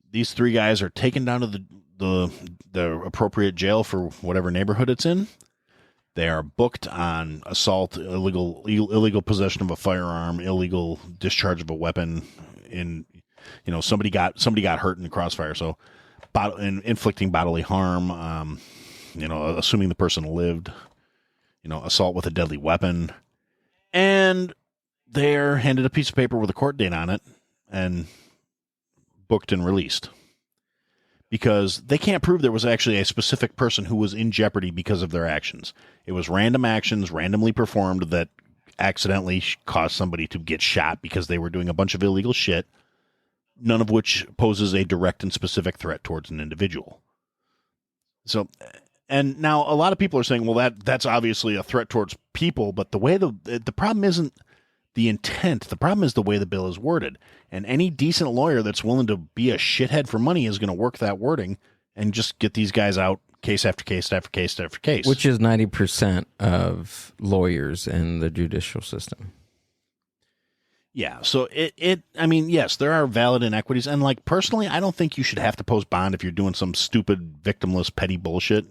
These 3 guys are taken down to the appropriate jail for whatever neighborhood it's in. They are booked on assault, illegal possession of a firearm, illegal discharge of a weapon. Somebody got hurt in the crossfire, so inflicting bodily harm. Assuming the person lived. Assault with a deadly weapon, and they're handed a piece of paper with a court date on it and booked and released. Because they can't prove there was actually a specific person who was in jeopardy because of their actions. It was random actions, randomly performed, that accidentally caused somebody to get shot because they were doing a bunch of illegal shit, none of which poses a direct and specific threat towards an individual. So, and now a lot of people are saying, well, that's obviously a threat towards people, but the problem isn't the intent. The problem is the way the bill is worded. And any decent lawyer that's willing to be a shithead for money is going to work that wording and just get these guys out case after case after case after case. Which is 90% of lawyers in the judicial system. Yeah. So yes, there are valid inequities. And personally, I don't think you should have to post bond if you're doing some stupid, victimless, petty bullshit.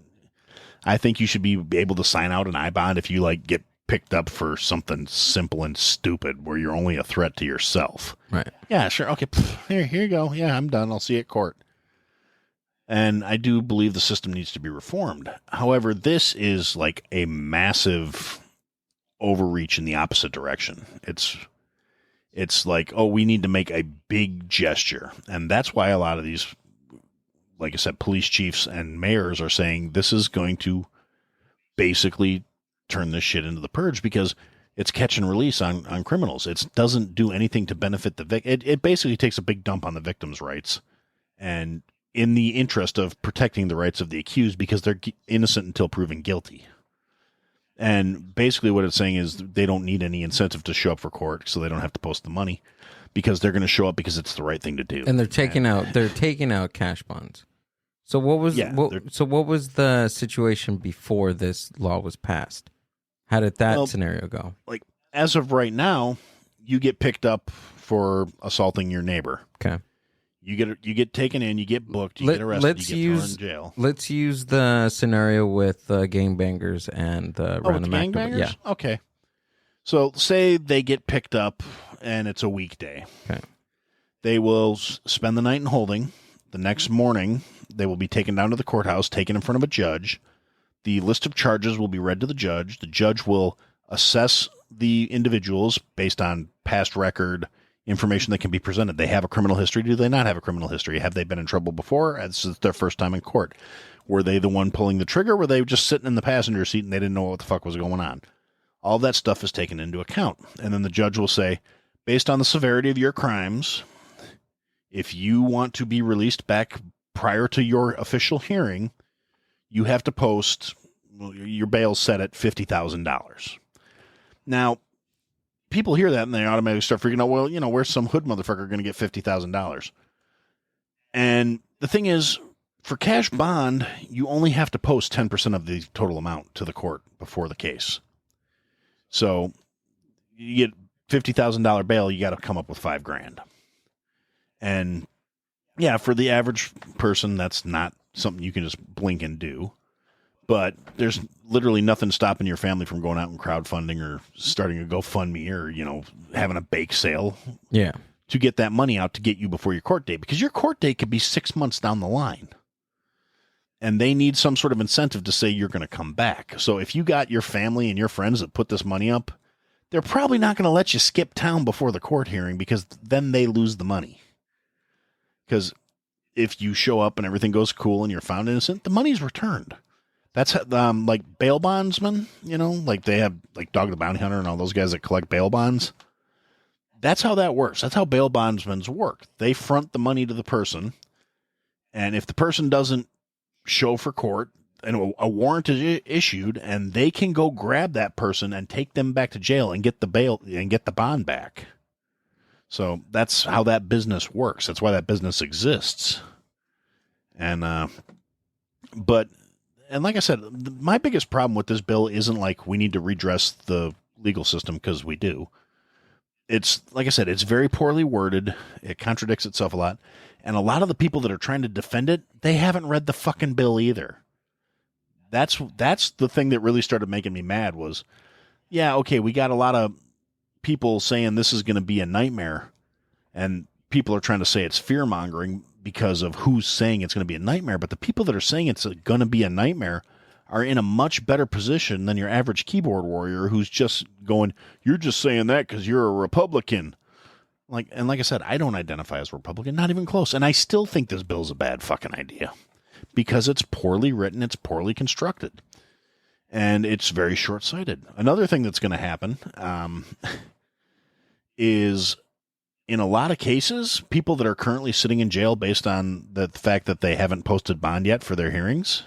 I think you should be able to sign out an I bond if you get picked up for something simple and stupid where you're only a threat to yourself. Right. Yeah, sure. Okay. Here you go. Yeah, I'm done. I'll see you at court. And I do believe the system needs to be reformed. However, this is a massive overreach in the opposite direction. It's we need to make a big gesture. And that's why a lot of these, like I said, police chiefs and mayors are saying this is going to basically turn this shit into the purge, because it's catch and release on criminals. It doesn't do anything to benefit the victim. It basically takes a big dump on the victim's rights, and in the interest of protecting the rights of the accused, because they're innocent until proven guilty. And basically what it's saying is they don't need any incentive to show up for court, so they don't have to post the money, because they're going to show up because it's the right thing to do. And they're taking out cash bonds. So what was the situation before this law was passed? How did that scenario go? As of right now, you get picked up for assaulting your neighbor. Okay. You get taken in, you get booked, you get arrested, you get thrown in jail. Let's use the scenario with gangbangers and random gangbangers? Yeah. Okay. So say they get picked up and it's a weekday. Okay. They will spend the night in holding. The next morning, they will be taken down to the courthouse, taken in front of a judge. The list of charges will be read to the judge. The judge will assess the individuals based on past record, information that can be presented. They have a criminal history. Do they not have a criminal history? Have they been in trouble before? This is their first time in court. Were they the one pulling the trigger? Were they just sitting in the passenger seat and they didn't know what the fuck was going on? All that stuff is taken into account. And then the judge will say, based on the severity of your crimes, if you want to be released back prior to your official hearing, you have to post your bail set at $50,000. Now, people hear that and they automatically start freaking out, well, where's some hood motherfucker going to get $50,000? And the thing is, for cash bond, you only have to post 10% of the total amount to the court before the case. So you get $50,000 bail, you got to come up with $5,000. And yeah, for the average person, that's not something you can just blink and do. But there's literally nothing stopping your family from going out and crowdfunding or starting a GoFundMe or, having a bake sale. Yeah. To get that money out to get you before your court date. Because your court date could be 6 months down the line. And they need some sort of incentive to say you're going to come back. So if you got your family and your friends that put this money up, they're probably not going to let you skip town before the court hearing because then they lose the money. Because if you show up and everything goes cool and you're found innocent, the money's returned. That's like bail bondsmen, like they have like Dog the Bounty Hunter and all those guys that collect bail bonds. That's how that works. That's how bail bondsmen work. They front the money to the person. And if the person doesn't show for court, and a warrant is issued, and they can go grab that person and take them back to jail and get the bail and get the bond back. So that's how that business works. That's why that business exists. And, and like I said, my biggest problem with this bill isn't like we need to redress the legal system, because we do. It's, like I said, it's very poorly worded. It contradicts itself a lot. And a lot of the people that are trying to defend it, they haven't read the fucking bill either. That's the thing that really started making me mad was, yeah, okay, we got a lot of people saying this is going to be a nightmare. And people are trying to say it's fear-mongering because of who's saying it's going to be a nightmare. But the people that are saying it's going to be a nightmare are in a much better position than your average keyboard warrior who's just going, you're just saying that because you're a Republican. Like I said, I don't identify as a Republican, not even close. And I still think this bill's a bad fucking idea because it's poorly written, it's poorly constructed, and it's very short-sighted. Another thing that's going to happen is, in a lot of cases, people that are currently sitting in jail based on the fact that they haven't posted bond yet for their hearings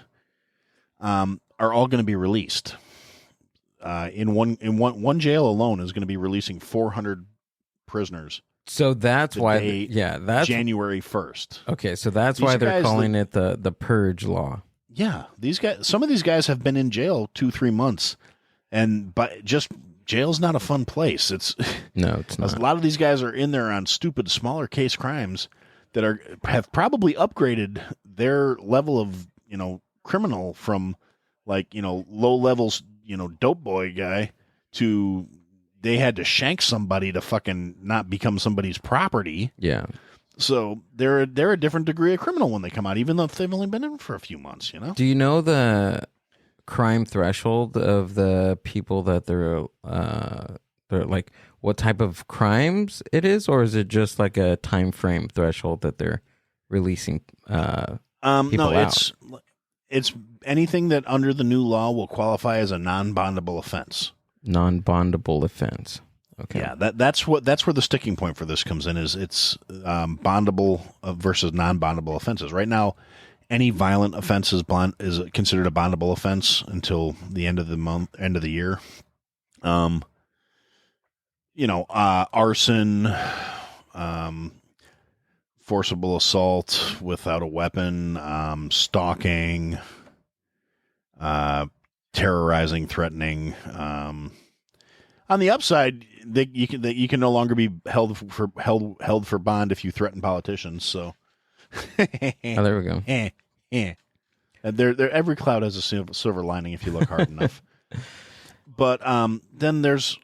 are all going to be released. In one jail alone is going to be releasing 400 prisoners. So that's why, that's January 1st. Okay, so that's why they're calling it the purge law. Yeah, some of these guys have been in jail 2-3 months, and jail's not a fun place. No, it's not. A lot of these guys are in there on stupid, smaller case crimes that have probably upgraded their level of criminal from low levels dope boy guy to. They had to shank somebody to fucking not become somebody's property. Yeah. So they're a different degree of criminal when they come out, even though they've only been in for a few months, Do you know the crime threshold of the people that they're like, what type of crimes it is? Or is it just like a time frame threshold that they're releasing people out? It's anything that under the new law will qualify as a non-bondable offense. Non-bondable offense. Okay. Yeah, that's where the sticking point for this comes in. Is it's bondable versus non-bondable offenses. Right now, any violent offense is considered a bondable offense until the end of the year. Arson, forcible assault without a weapon, stalking, terrorizing, threatening. On the upside, you can no longer be held for bond if you threaten politicians. So, there we go. Every cloud has a silver lining if you look hard enough. But then there's,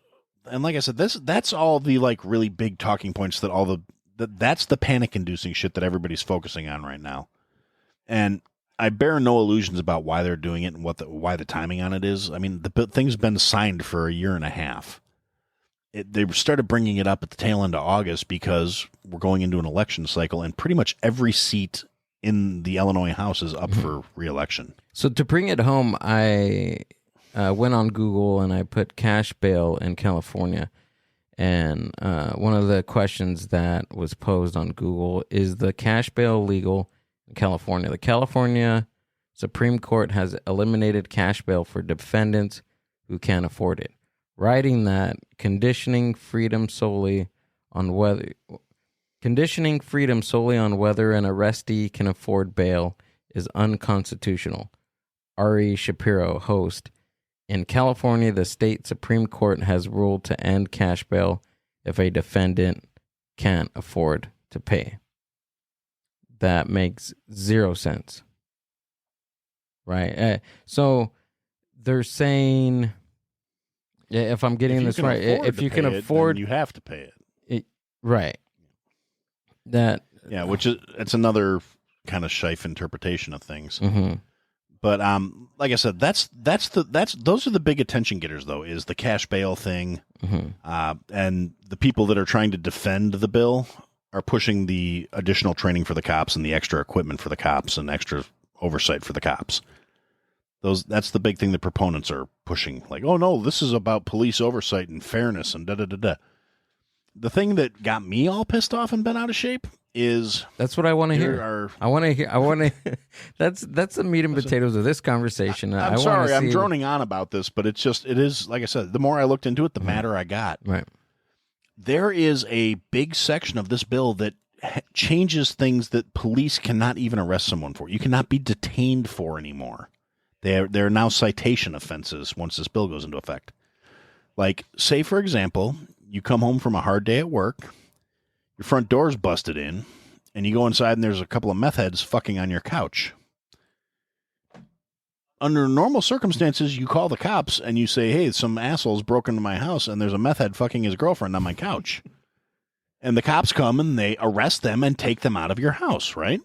and like I said, that's all the really big talking points that's the panic-inducing shit that everybody's focusing on right now, and I bear no illusions about why they're doing it and why the timing on it is. I mean, the thing's been signed for a year and a half. They started bringing it up at the tail end of August because we're going into an election cycle, and pretty much every seat in the Illinois House is up for re-election. So to bring it home, I went on Google and I put cash bail in California. And one of the questions that was posed on Google is the cash bail legal in California? The California Supreme Court has eliminated cash bail for defendants who can't afford it. writing that conditioning freedom solely on whether an arrestee can afford bail is unconstitutional. Ari Shapiro, host. In California, the state Supreme Court has ruled to end cash bail if a defendant can't afford to pay. That makes zero sense. Right? So they're saying, if I'm getting this right, if you can afford, you have to pay it. Right. Which is, it's another kind of shife interpretation of things. Mm-hmm. But like I said, those are the big attention getters, though, is the cash bail thing, and the people that are trying to defend the bill are pushing the additional training for the cops and the extra equipment for the cops and extra oversight for the cops. That's the big thing the proponents are pushing. Like, oh no, this is about police oversight and fairness and da da da da. The thing that got me all pissed off and bent out of shape is that's what I want to hear. I want to. That's the meat and potatoes of this conversation. I'm sorry, I'm droning on about this, but it is like I said. The more I looked into it, the madder I got. Right. There is a big section of this bill that changes things that police cannot even arrest someone for. You cannot be detained for anymore. They're now citation offenses once this bill goes into effect. Like, say for example, you come home from a hard day at work. Your front door's busted in, and you go inside and there's a couple of meth heads fucking on your couch. Under normal circumstances, you call the cops and you say, hey, some asshole's broke into my house and there's a meth head fucking his girlfriend on my couch. And the cops come and they arrest them and take them out of your house, right?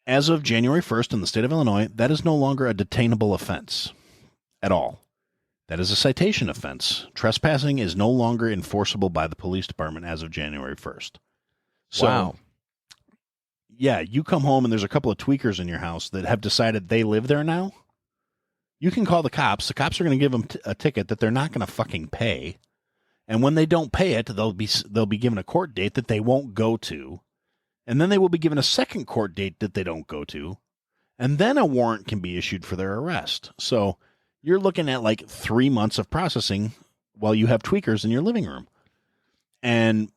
As of January 1st in the state of Illinois, that is no longer a detainable offense at all. That is a citation offense. Trespassing is no longer enforceable by the police department as of January 1st. So, wow. Yeah, you come home and there's a couple of tweakers in your house that have decided they live there now. You can call the cops. The cops are going to give them a ticket that they're not going to fucking pay. And when they don't pay it, they'll be given a court date that they won't go to. And then they will be given a second court date that they don't go to. And then a warrant can be issued for their arrest. So you're looking at like 3 months of processing while you have tweakers in your living room. And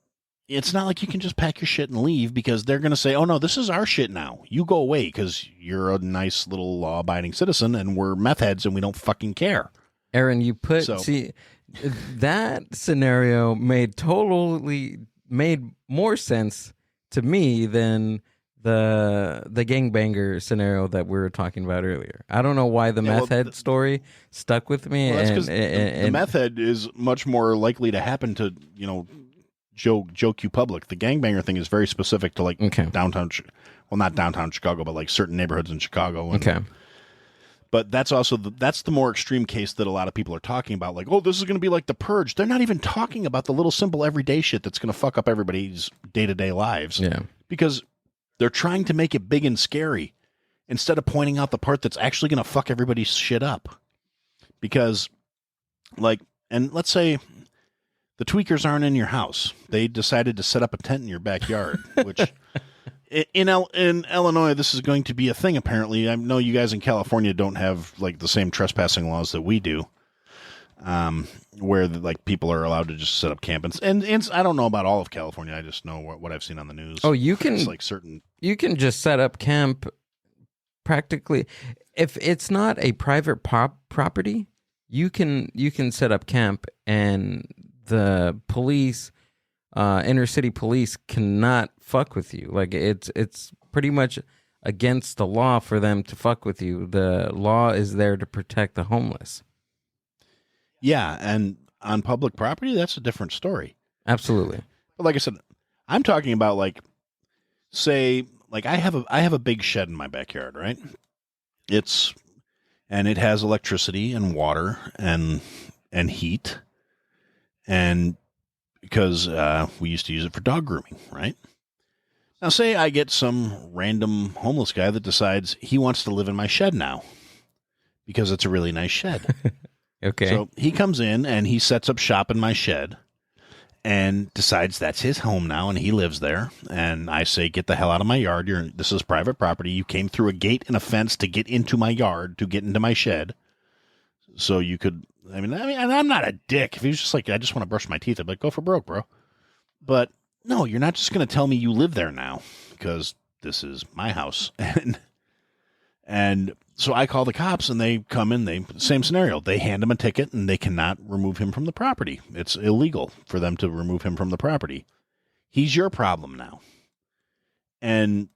it's not like you can just pack your shit and leave because they're going to say, oh, no, this is our shit now. You go away because you're a nice little law-abiding citizen and we're meth heads and we don't fucking care. Aaron, that scenario made more sense to me than the gangbanger scenario that we were talking about earlier. I don't know why the meth head story stuck with me. Well, that's the meth head is much more likely to happen to, Joe Q Public. The gangbanger thing is very specific to like downtown, well, not downtown Chicago, but like certain neighborhoods in Chicago. But that's also that's the more extreme case that a lot of people are talking about. Like, oh, this is going to be like the Purge. They're not even talking about the little simple everyday shit that's going to fuck up everybody's day-to-day lives. Yeah. Because they're trying to make it big and scary instead of pointing out the part that's actually going to fuck everybody's shit up. Because, like, and let's say the tweakers aren't in your house. They decided to set up a tent in your backyard, which in Illinois, this is going to be a thing, apparently. I know you guys in California don't have, like, the same trespassing laws that we do, where, like, people are allowed to just set up camp. And I don't know about all of California. I just know what I've seen on the news. Oh, you can... It's like certain... You can just set up camp practically. If it's not a private property, you can set up camp and the police... inner city police cannot fuck with you. Like it's pretty much against the law for them to fuck with you. The law is there to protect the homeless. Yeah, and on public property, that's a different story. Absolutely. But like I said, I'm talking about like, say, like I have a big shed in my backyard, right? It has electricity and water and heat, and because we used to use it for dog grooming, right? Now, say I get some random homeless guy that decides he wants to live in my shed now because it's a really nice shed. Okay. So he comes in and he sets up shop in my shed and decides that's his home now and he lives there. And I say, get the hell out of my yard. This is private property. You came through a gate and a fence to get into my yard, to get into my shed. So you could and I'm not a dick. If he was just like, I just want to brush my teeth, I'd be like, go for broke, bro. But no, you're not just going to tell me you live there now because this is my house. And so I call the cops and they come in, same scenario. They hand him a ticket and they cannot remove him from the property. It's illegal for them to remove him from the property. He's your problem now. And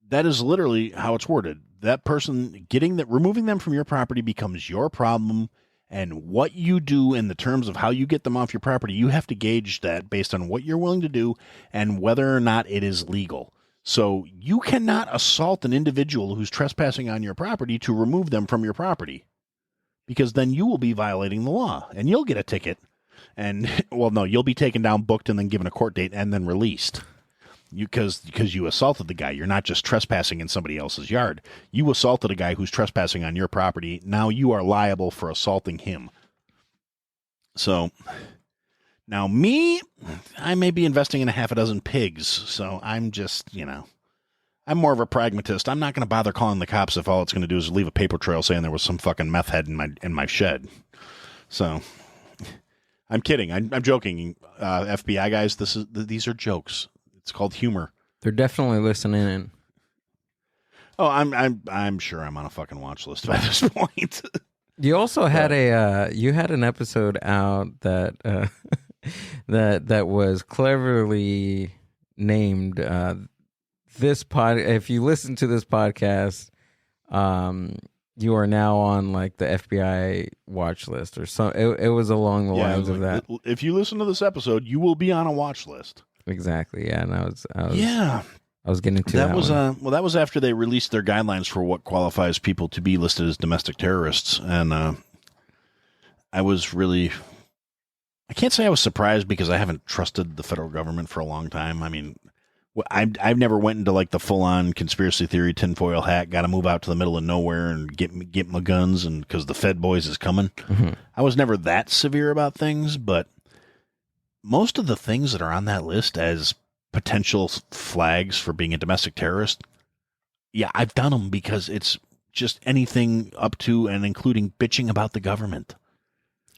that is literally how it's worded. That person removing them from your property becomes your problem. And what you do in the terms of how you get them off your property, you have to gauge that based on what you're willing to do and whether or not it is legal. So you cannot assault an individual who's trespassing on your property to remove them from your property, because then you will be violating the law and you'll get a ticket. And, well, no, you'll be taken down, booked, and then given a court date and then released. Because you assaulted the guy. You're not just trespassing in somebody else's yard. You assaulted a guy who's trespassing on your property. Now you are liable for assaulting him. So now I may be investing in a half a dozen pigs. So I'm just, I'm more of a pragmatist. I'm not going to bother calling the cops if all it's going to do is leave a paper trail saying there was some fucking meth head in my shed. So I'm kidding. I'm joking. FBI guys, these are jokes. It's called humor. They're definitely listening in. Oh, I'm sure I'm on a fucking watch list by this point. You also had an episode out that that was cleverly named this pod. If you listen to this podcast, you are now on like the FBI watch list or so. It was along the lines of that. If you listen to this episode, you will be on a watch list. Exactly. Yeah, and I was getting to that. That was after they released their guidelines for what qualifies people to be listed as domestic terrorists, and I was really, I can't say I was surprised because I haven't trusted the federal government for a long time. I mean, I've never went into like the full on conspiracy theory tinfoil hat. Got to move out to the middle of nowhere and get my guns, and because the Fed boys is coming. Mm-hmm. I was never that severe about things, but most of the things that are on that list as potential flags for being a domestic terrorist, yeah, I've done them because it's just anything up to and including bitching about the government.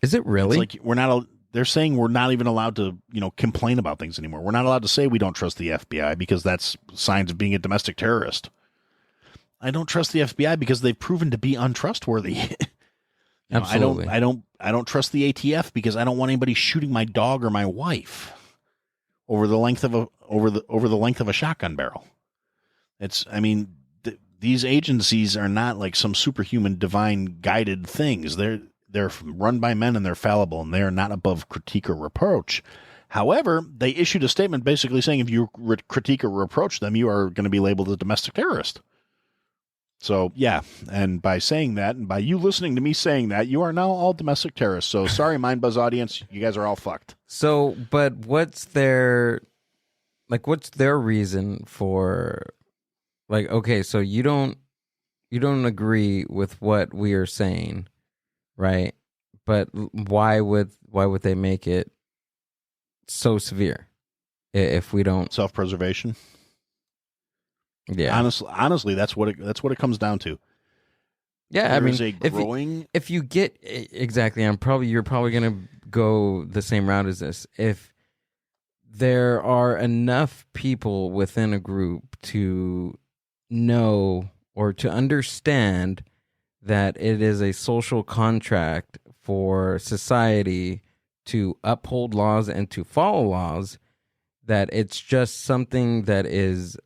Is it really? It's like they're saying we're not even allowed to, complain about things anymore. We're not allowed to say we don't trust the FBI because that's signs of being a domestic terrorist. I don't trust the FBI because they've proven to be untrustworthy. Absolutely. I don't trust the ATF because I don't want anybody shooting my dog or my wife over the length of a shotgun barrel. These agencies are not like some superhuman divine guided things. They're run by men and they're fallible and they're not above critique or reproach. However, they issued a statement basically saying if you critique or reproach them, you are going to be labeled a domestic terrorist. So, yeah, and by saying that, and by you listening to me saying that, you are now all domestic terrorists. So, sorry, Mind Buzz audience, you guys are all fucked. So, but what's their reason for, like, okay, so you don't agree with what we are saying, right? But why would they make it so severe if we don't? Self-preservation. Yeah, honestly, that's what it comes down to. Yeah, if you get exactly, you're probably gonna go the same route as this. If there are enough people within a group to know or to understand that it is a social contract for society to uphold laws and to follow laws, that it's just something that is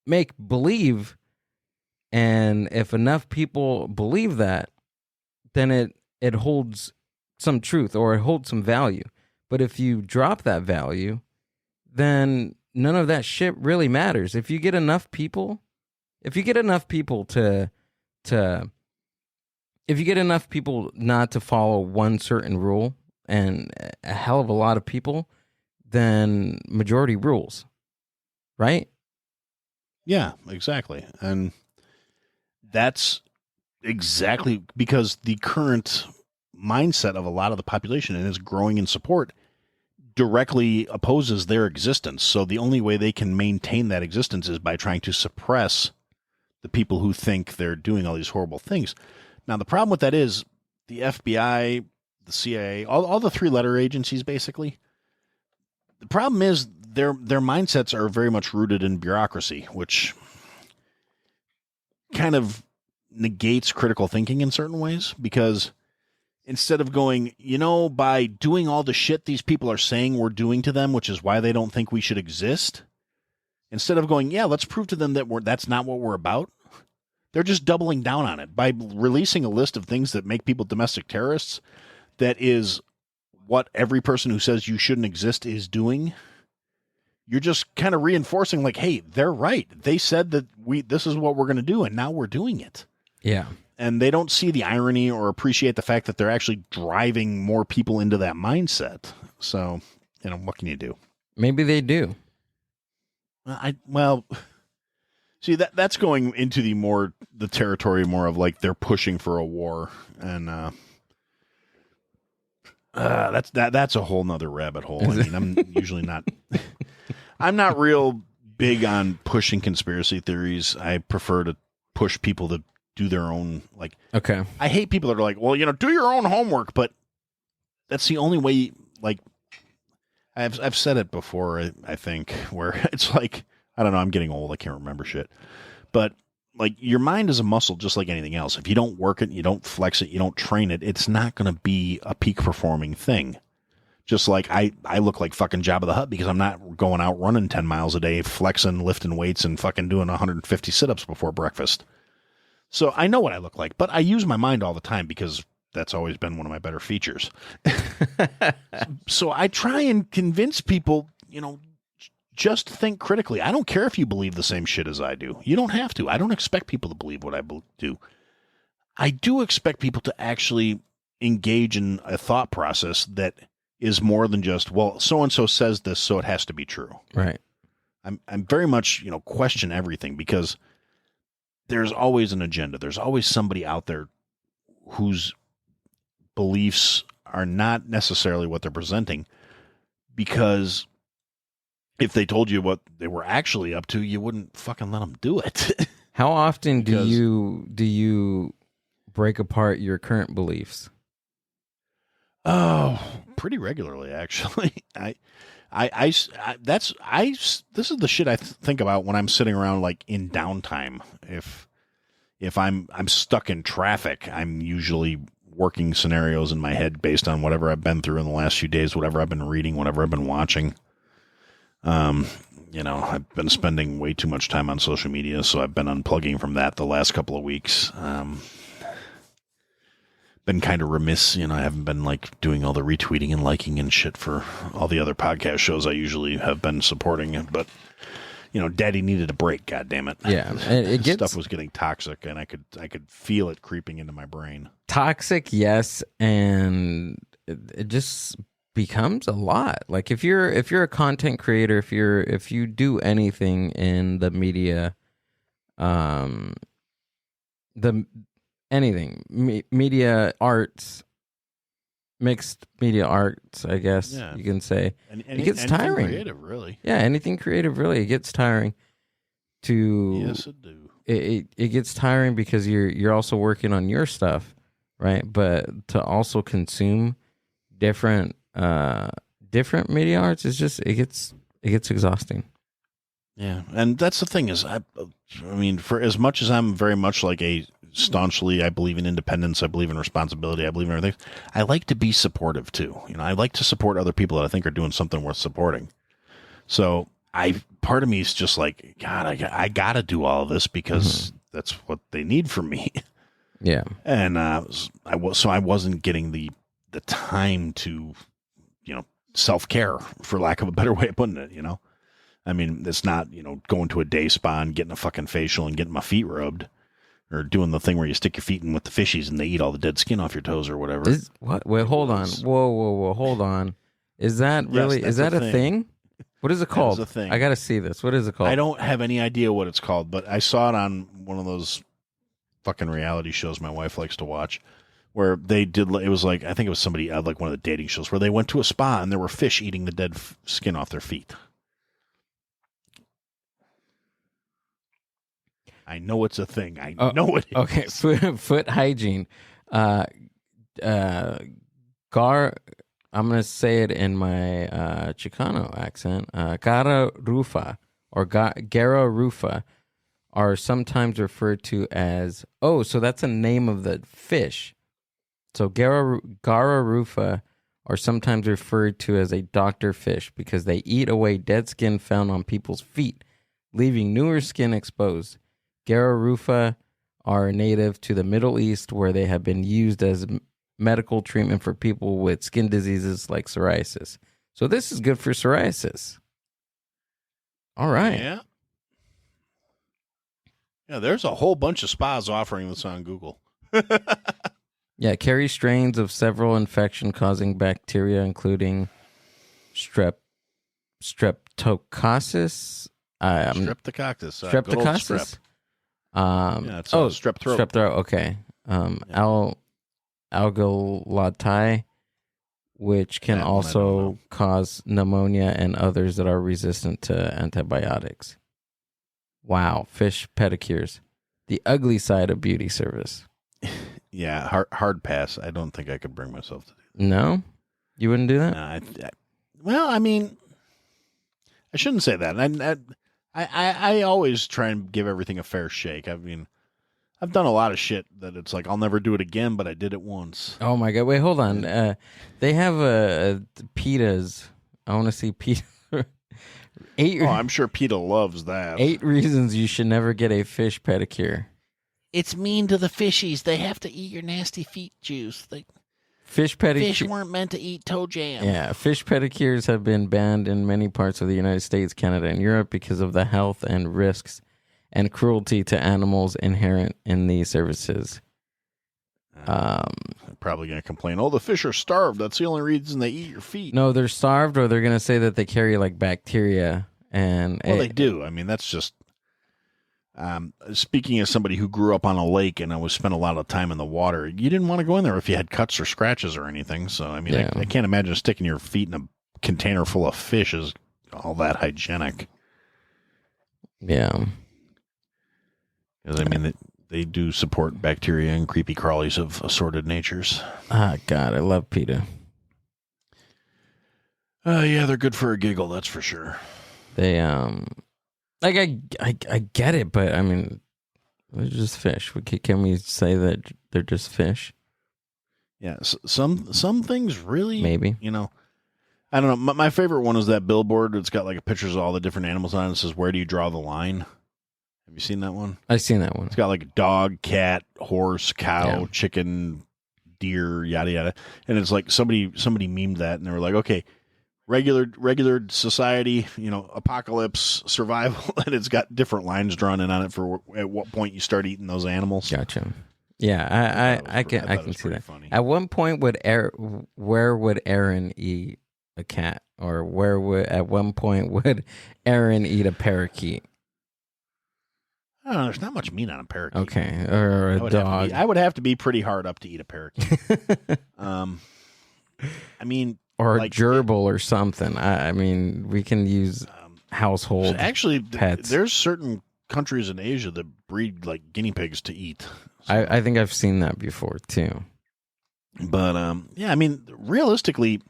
make believe, and if enough people believe that, then it holds some truth or it holds some value. But if you drop that value, then none of that shit really matters. If you get enough people not to follow one certain rule, and a hell of a lot of people, then majority rules, right? Yeah, exactly. And that's exactly because the current mindset of a lot of the population, and is growing in support, directly opposes their existence. So the only way they can maintain that existence is by trying to suppress the people who think they're doing all these horrible things. Now, the problem with that is the FBI the CIA, all the 3-letter agencies, basically. The problem is their mindsets are very much rooted in bureaucracy, which kind of negates critical thinking in certain ways, because instead of going, by doing all the shit these people are saying we're doing to them, which is why they don't think we should exist, instead of going, yeah, let's prove to them that that's not what we're about, they're just doubling down on it by releasing a list of things that make people domestic terrorists. That is what every person who says you shouldn't exist is doing. You're just kind of reinforcing, like, hey, they're right. They said that this is what we're going to do, and now we're doing it. Yeah. And they don't see the irony or appreciate the fact that they're actually driving more people into that mindset. So, what can you do? Maybe they do. See, that's going into the territory more of like they're pushing for a war, and that's a whole nother rabbit hole. I mean, I'm usually not. I'm not real big on pushing conspiracy theories. I prefer to push people to do their own, like, okay. I hate people that are like, well, do your own homework, but that's the only way, like, I've said it before, I think, where it's like, I don't know, I'm getting old, I can't remember shit. But, like, your mind is a muscle just like anything else. If you don't work it, you don't flex it, you don't train it, it's not going to be a peak performing thing. Just like I look like fucking Jabba the Hutt because I'm not going out running 10 miles a day, flexing, lifting weights, and fucking doing 150 sit-ups before breakfast. So I know what I look like, but I use my mind all the time because that's always been one of my better features. So I try and convince people, just think critically. I don't care if you believe the same shit as I do. You don't have to. I don't expect people to believe what I do. I do expect people to actually engage in a thought process that is more than just, well, so-and-so says this, so it has to be true. Right. I'm very much, question everything, because there's always an agenda. There's always somebody out there whose beliefs are not necessarily what they're presenting, because if they told you what they were actually up to, you wouldn't fucking let them do it. How often do you break apart your current beliefs? Oh, pretty regularly, actually. This is the shit I think about when I'm sitting around, like, in downtime. If I'm stuck in traffic, I'm usually working scenarios in my head based on whatever I've been through in the last few days, whatever I've been reading, whatever I've been watching. I've been spending way too much time on social media, so I've been unplugging from that the last couple of weeks. Been kind of remiss, I haven't been, like, doing all the retweeting and liking and shit for all the other podcast shows I usually have been supporting, but Daddy needed a break, goddammit. Yeah, and stuff was getting toxic, and I could feel it creeping into my brain. Toxic, yes, and it just becomes a lot. Like, if you're a content creator, if you do anything in the media, media arts, mixed media arts, I guess you can say. It gets tiring. Creative, really. Yeah, anything creative, really. It gets tiring Yes, it do. It gets tiring because you're also working on your stuff, right? But to also consume different media arts is just it gets exhausting. Yeah, and that's the thing is, I mean, for as much as I'm very much like staunchly, I believe in independence, I believe in responsibility, I believe in everything, I like to be supportive too. I like to support other people that I think are doing something worth supporting. So part of me is just like, God, I got to do all of this because that's what they need from me. Yeah. And I wasn't getting the time to, self-care, for lack of a better way of putting it, I mean, it's not, going to a day spa and getting a fucking facial and getting my feet rubbed, or doing the thing where you stick your feet in with the fishies and they eat all the dead skin off your toes or whatever. What? Wait, hold on. Whoa, hold on. Is that really, is that a thing? What is it called? That is a thing. I got to see this. What is it called? I don't have any idea what it's called, but I saw it on one of those fucking reality shows my wife likes to watch, where they did, it was like, I think it was somebody at like one of the dating shows, where they went to a spa and there were fish eating the dead skin off their feet. I know it's a thing. I know it is. Okay, foot hygiene. I'm going to say it in my Chicano accent. Gara rufa or Gara rufa are sometimes referred to as, so that's a name of the fish. So Gara rufa are sometimes referred to as a doctor fish because they eat away dead skin found on people's feet, leaving newer skin exposed. Gara rufa are native to the Middle East, where they have been used as medical treatment for people with skin diseases like psoriasis. So this is good for psoriasis. All right. Yeah. Yeah, there's a whole bunch of spas offering this on Google. Yeah, carry strains of several infection-causing bacteria, including streptococcus. Streptococcus. Streptococcus. It's strep throat. Strep throat. Okay. Algalotai, which can also cause pneumonia and others that are resistant to antibiotics. Wow, fish pedicures, the ugly side of beauty service. Yeah, hard pass. I don't think I could bring myself to do that. No, you wouldn't do that. Well, I mean, I shouldn't say that. I always try and give everything a fair shake. I mean, I've done a lot of shit that it's like I'll never do it again, but I did it once. Oh my god! Wait, hold on. They have pitas. I want to see pita. I'm sure PETA loves that. 8 reasons you should never get a fish pedicure. It's mean to the fishies. They have to eat your nasty feet juice. Fish weren't meant to eat toe jam. Yeah, fish pedicures have been banned in many parts of the United States, Canada, and Europe because of the health and risks and cruelty to animals inherent in these services. I'm probably going to complain, the fish are starved. That's the only reason they eat your feet. No, they're starved, or they're going to say that they carry like bacteria. They do. I mean, that's just... speaking as somebody who grew up on a lake and I was spent a lot of time in the water, you didn't want to go in there if you had cuts or scratches or anything. So, I mean, yeah. I can't imagine sticking your feet in a container full of fish is all that hygienic. Yeah. Because, I mean, they do support bacteria and creepy crawlies of assorted natures. Ah, God, I love PETA. Yeah, they're good for a giggle, that's for sure. They, like, I get it, but, I mean, they're just fish. Can we say that they're just fish? Yeah, some things really... Maybe. You know, I don't know. My favorite one is that billboard. It's got, like, pictures of all the different animals on it. It says, "Where do you draw the line?" Have you seen that one? I've seen that one. It's got, like, dog, cat, horse, cow, chicken, deer, yada, yada. And it's like somebody memed that, and they were like, okay... Regular society, you know, apocalypse, survival, and it's got different lines drawn in on it for at what point you start eating those animals. Gotcha. Yeah, I can see that. Funny. At one point, where would Aaron eat a cat, or at one point would Aaron eat a parakeet? I don't know. There's not much meat on a parakeet. Okay, or a dog. I would have to be pretty hard up to eat a parakeet. I mean. Or like, a gerbil or something. I mean, we can use household pets. There's certain countries in Asia that breed like guinea pigs to eat. So. I think I've seen that before too. But yeah, I mean, realistically,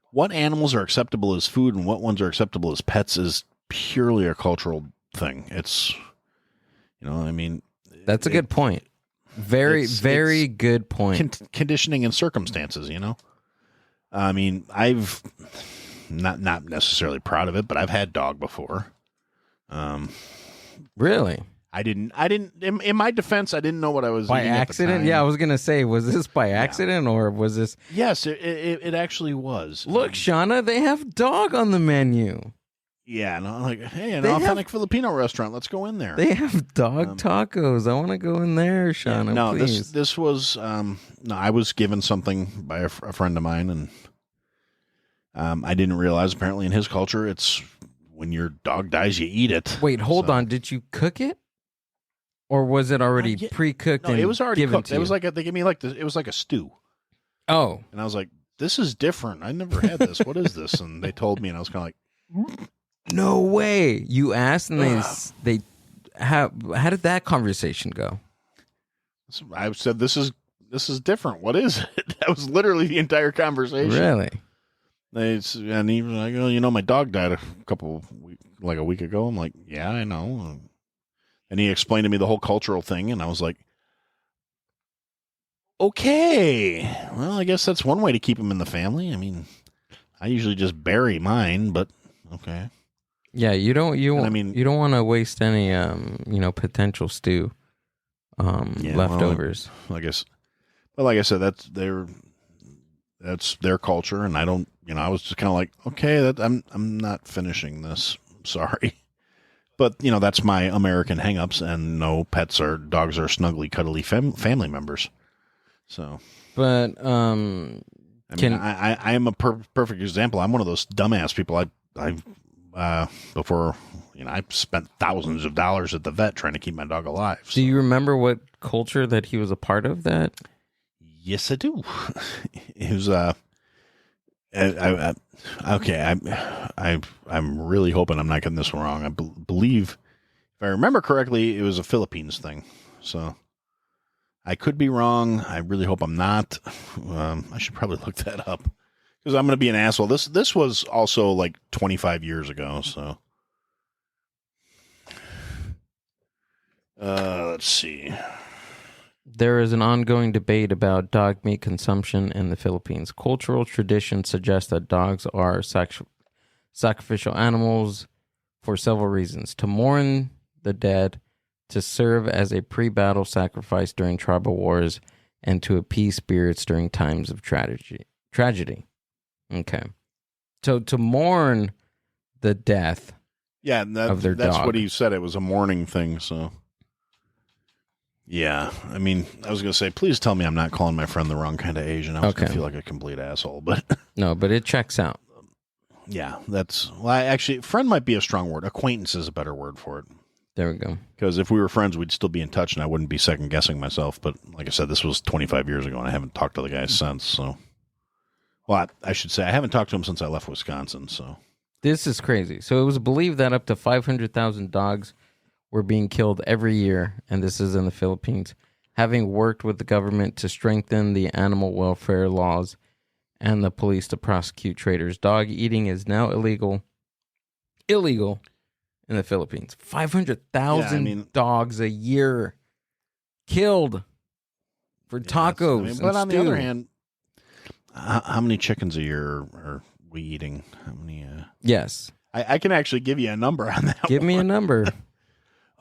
what animals are acceptable as food and what ones are acceptable as pets is purely a cultural thing. It's, you know, I mean, that's a good point. Very good point. Conditioning and circumstances, you know. I mean, I've not necessarily proud of it, but I've had dog before. Really? I didn't. In my defense, I didn't know what I was by eating accident. At the time. Yeah, I was gonna say, was this by accident or was this? Yes, it actually was. Look, Shauna, they have dog on the menu. Yeah, and I'm like, hey, an authentic Filipino restaurant. Let's go in there. They have dog tacos. I want to go in there, Shauna. Yeah, no, please. This was no. I was given something by a friend of mine, and I didn't realize apparently in his culture, it's when your dog dies, you eat it. Wait, hold on. Did you cook it, or was it already pre-cooked? No, and it was already given cooked. To you? It was like they gave me like this. It was like a stew. Oh, and I was like, this is different. I never had this. What is this? And they told me, and I was kind of like. No way! You asked, and how did that conversation go? I said, "This is this is different. What is it? That was literally the entire conversation. Really? And he was like, oh, my dog died a week ago. I'm like, yeah, I know. And he explained to me the whole cultural thing, and I was like, okay, well, I guess that's one way to keep him in the family. I mean, I usually just bury mine, but okay. Yeah, you don't want to waste any potential stew leftovers. Well, like I said, that's their culture, and I don't, I was just kind of like, okay, I'm not finishing this. Sorry. But, that's my American hangups, and no, dogs are snuggly, cuddly family members. So, but I am a perfect example. I'm one of those dumbass people. Before I spent thousands of dollars at the vet trying to keep my dog alive. So. Do you remember what culture that he was a part of? That? Yes, I do. He was I'm really hoping I'm not getting this wrong. I believe, if I remember correctly, it was a Philippines thing. So I could be wrong. I really hope I'm not. I should probably look that up because I'm going to be an asshole. This was also like 25 years ago. So let's see. There is an ongoing debate about dog meat consumption in the Philippines. Cultural traditions suggest that dogs are sacrificial animals for several reasons: to mourn the dead, to serve as a pre-battle sacrifice during tribal wars, and to appease spirits during times of tragedy. Okay. So to mourn the death of their that's dog. what he said. It was a mourning thing, so... Yeah, I mean, I was going to say, please tell me I'm not calling my friend the wrong kind of Asian. I was going to feel like a complete asshole, but... No, but it checks out. Yeah, actually, friend might be a strong word. Acquaintance is a better word for it. There we go. Because if we were friends, we'd still be in touch, and I wouldn't be second-guessing myself. But like I said, this was 25 years ago, and I haven't talked to the guy since, so... Well, I should say, I haven't talked to him since I left Wisconsin, so... This is crazy. So it was believed that up to 500,000 dogs were being killed every year, and this is in the Philippines. Having worked with the government to strengthen the animal welfare laws and the police to prosecute traitors, dog eating is now illegal in the Philippines. 500,000 dogs a year killed for tacos. But on the other hand, how many chickens a year are we eating? How many? Yes. I can actually give you a number on that. Give me a number.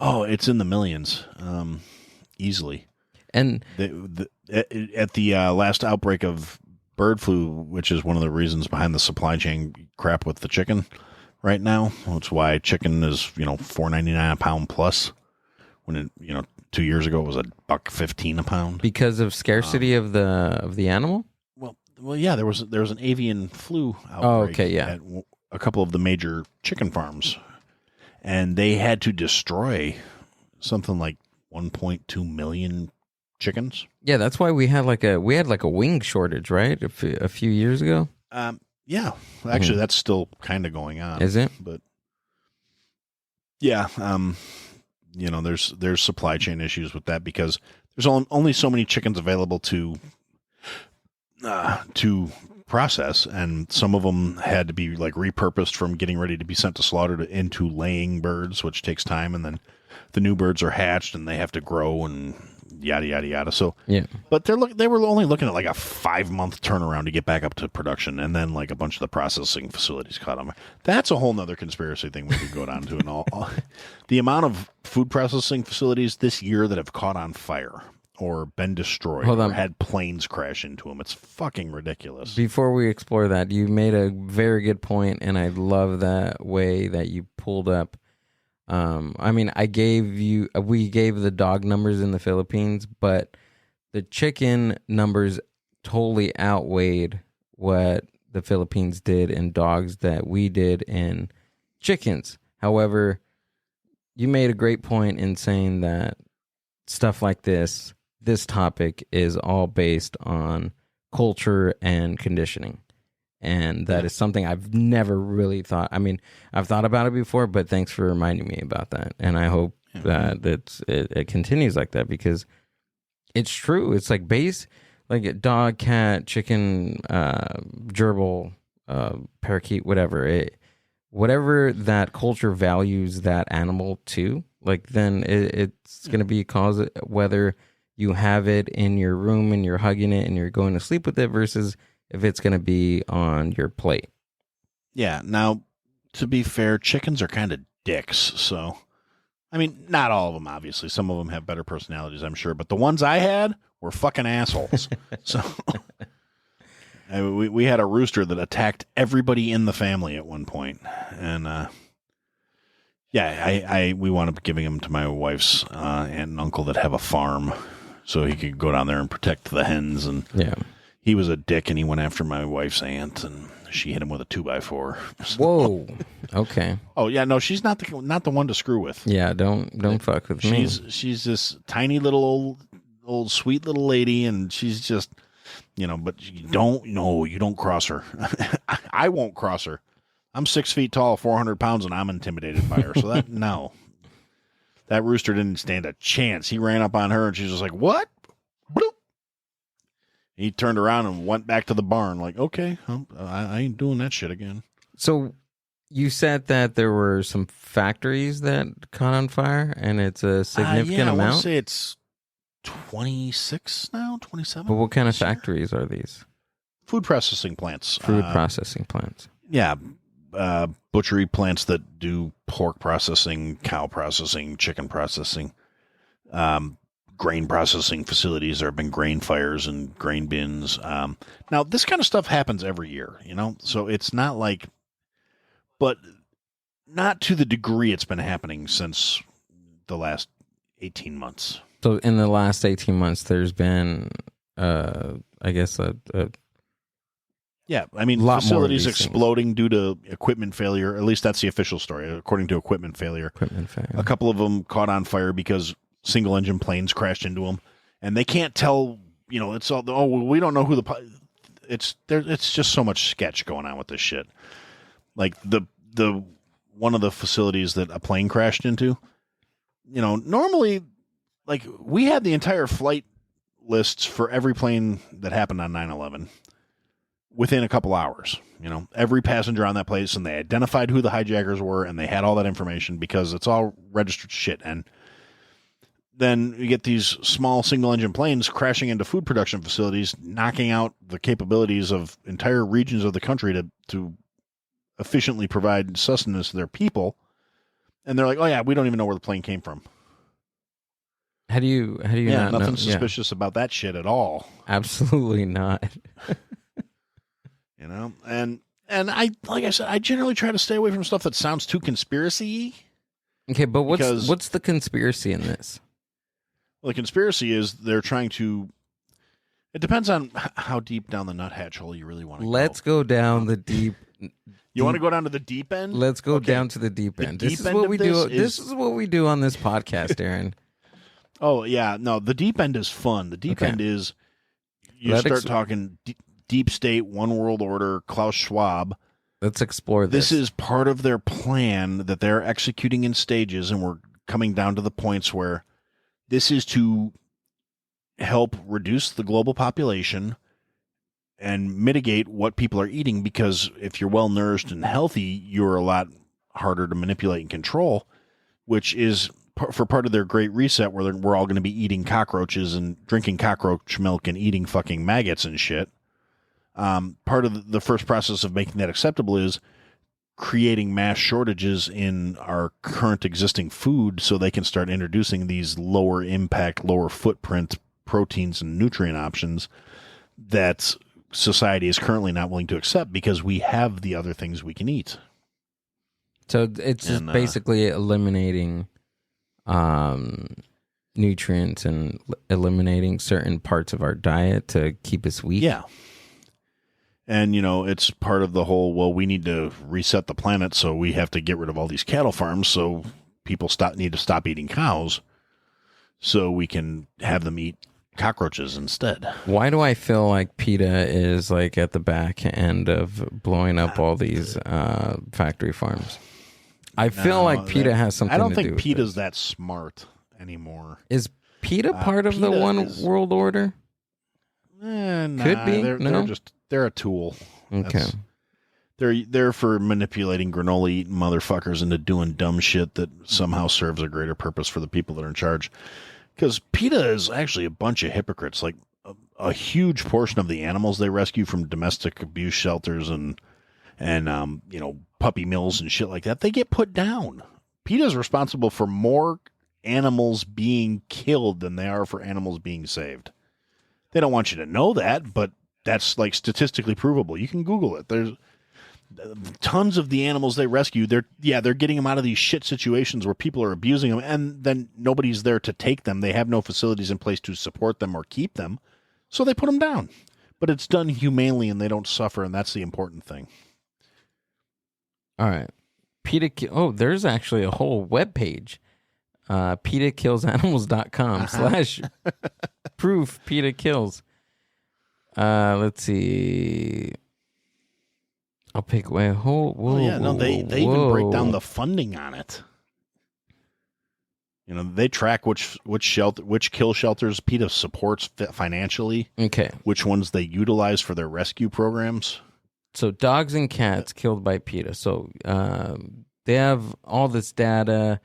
Oh, it's in the millions, easily. And at the last outbreak of bird flu, which is one of the reasons behind the supply chain crap with the chicken right now. That's why chicken is $4.99 a pound plus. When it 2 years ago it was $1.15 a pound because of scarcity of the animal. Well, yeah, there was an avian flu outbreak. Oh, okay, yeah. At a couple of the major chicken farms. And they had to destroy something like 1.2 million chickens. Yeah, that's why we had like a wing shortage, right? A few years ago. Yeah, actually, that's still kind of going on. Is it? But yeah, there's supply chain issues with that because there's only so many chickens available to process, and some of them had to be like repurposed from getting ready to be sent to slaughter into laying birds, which takes time, and then the new birds are hatched and they have to grow and yada yada yada. So yeah, but they were only looking at like a 5-month turnaround to get back up to production, and then like a bunch of the processing facilities caught on. That's a whole nother conspiracy thing we could go down to, and all the amount of food processing facilities this year that have caught on fire or been destroyed or had planes crash into them. It's fucking ridiculous. Before we explore that, you made a very good point, and I love that way that you pulled up. I mean, we gave the dog numbers in the Philippines, but the chicken numbers totally outweighed what the Philippines did in dogs that we did in chickens. However, you made a great point in saying that stuff like this topic is all based on culture and conditioning. And that is something I've never really thought. I mean, I've thought about it before, but thanks for reminding me about that. And I hope that it continues like that, because It's true. It's like like a dog, cat, chicken, gerbil, parakeet, whatever. Whatever that culture values that animal to, like then it's going to be cause whether you have it in your room and you're hugging it and you're going to sleep with it versus if it's going to be on your plate. Yeah. Now, to be fair, chickens are kind of dicks. So, I mean, not all of them, obviously. Some of them have better personalities, I'm sure. But the ones I had were fucking assholes. So, we had a rooster that attacked everybody in the family at one point. And, we wound up giving him to my wife's aunt and uncle that have a farm so he could go down there and protect the hens. And he was a dick, and he went after my wife's aunt, and she hit him with a 2x4. Whoa. Okay. Oh yeah, no, she's not the one to screw with. Yeah, don't fuck with me. She's this tiny little old sweet little lady, and she's just, but you don't cross her. I won't cross her. I'm 6 feet tall, 400 pounds, and I'm intimidated by her. So no. That rooster didn't stand a chance. He ran up on her, and she's just like, "What?" Bloop. He turned around and went back to the barn like, "Okay, I ain't doing that shit again." So you said that there were some factories that caught on fire, and it's a significant amount? I want to say it's 26 now, 27. But what kind of factories are these? Food processing plants. Food processing plants. Yeah. Butchery plants that do pork processing, cow processing, chicken processing, grain processing facilities. There have been grain fires and grain bins. Now, this kind of stuff happens every year, so it's not like, but not to the degree it's been happening since the last 18 months. So in the last 18 months, there's been, I guess, yeah, I mean, facilities exploding due to equipment failure. At least that's the official story, according to equipment failure. A couple of them caught on fire because single-engine planes crashed into them, and they can't tell. It's all. Oh, well, we don't know who It's there. It's just so much sketch going on with this shit. Like the one of the facilities that a plane crashed into. Normally, like we had the entire flight lists for every plane that happened on 9/11. Within a couple hours, every passenger on that place, and they identified who the hijackers were, and they had all that information because it's all registered shit. And then you get these small single-engine planes crashing into food production facilities, knocking out the capabilities of entire regions of the country to efficiently provide sustenance to their people. And they're like, "Oh yeah, we don't even know where the plane came from." How do you not nothing know? suspicious about that shit at all. Absolutely not. And I, like I said, I generally try to stay away from stuff that sounds too conspiracy-y. Okay, but what's the conspiracy in this? Well, the conspiracy is they're trying to. It depends on how deep down the nuthatch hole you really want to go. Let's go down the deep. You want to go down to the deep end? Let's go down to the deep end. This is what we do. This is what we do on this podcast, Aaron. Oh yeah, no, the deep end is fun. The deep end is you start talking deep state, one world order, Klaus Schwab. Let's explore this. This is part of their plan that they're executing in stages, and we're coming down to the points where this is to help reduce the global population and mitigate what people are eating, because if you're well nourished and healthy, you're a lot harder to manipulate and control, which is for part of their great reset where we're all going to be eating cockroaches and drinking cockroach milk and eating fucking maggots and shit. Part of the first process of making that acceptable is creating mass shortages in our current existing food so they can start introducing these lower impact, lower footprint proteins and nutrient options that society is currently not willing to accept because we have the other things we can eat. So it's just basically eliminating nutrients and eliminating certain parts of our diet to keep us weak. Yeah. And, it's part of the whole, well, we need to reset the planet, so we have to get rid of all these cattle farms, so people need to stop eating cows so we can have them eat cockroaches instead. Why do I feel like PETA is like at the back end of blowing up all these factory farms? I feel like PETA has something to do with I don't think PETA's this. that smart anymore. PETA part of the One World Order? Could be. They're a tool. Okay. They're for manipulating granola eating motherfuckers into doing dumb shit that somehow serves a greater purpose for the people that are in charge. Because PETA is actually a bunch of hypocrites. Like a huge portion of the animals they rescue from domestic abuse shelters and puppy mills and shit like that, they get put down. PETA is responsible for more animals being killed than they are for animals being saved. They don't want you to know that, but that's like statistically provable. You can Google it. There's tons of the animals they rescue. They're getting them out of these shit situations where people are abusing them, and then nobody's there to take them. They have no facilities in place to support them or keep them, so they put them down. But it's done humanely, and they don't suffer, and that's the important thing. All right. PETA. There's actually a whole webpage. PETAkillsanimals.com/proof PETA kills. Let's see. I'll pick away. They even break down the funding on it. They track which kill shelters PETA supports financially. Okay. Which ones they utilize for their rescue programs. So dogs and cats killed by PETA. So they have all this data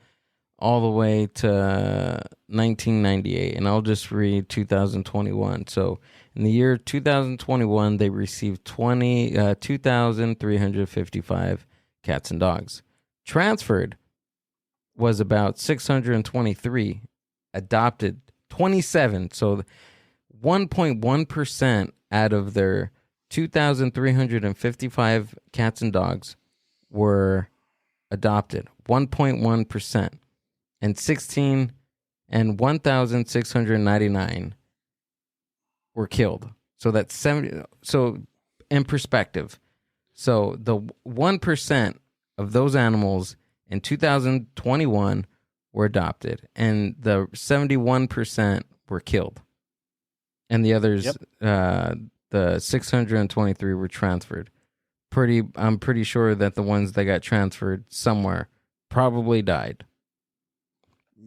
all the way to 1998, and I'll just read 2021. So in the year 2021, they received 2,355 cats and dogs. Transferred was about 623. Adopted 27. So 1.1% out of their 2,355 cats and dogs were adopted. 1.1%. And 1,699 were killed. So that's 70. So in perspective, so the 1% of those animals in 2021 were adopted, and the 71% were killed, and the others, the 623 were transferred. I'm pretty sure that the ones that got transferred somewhere probably died.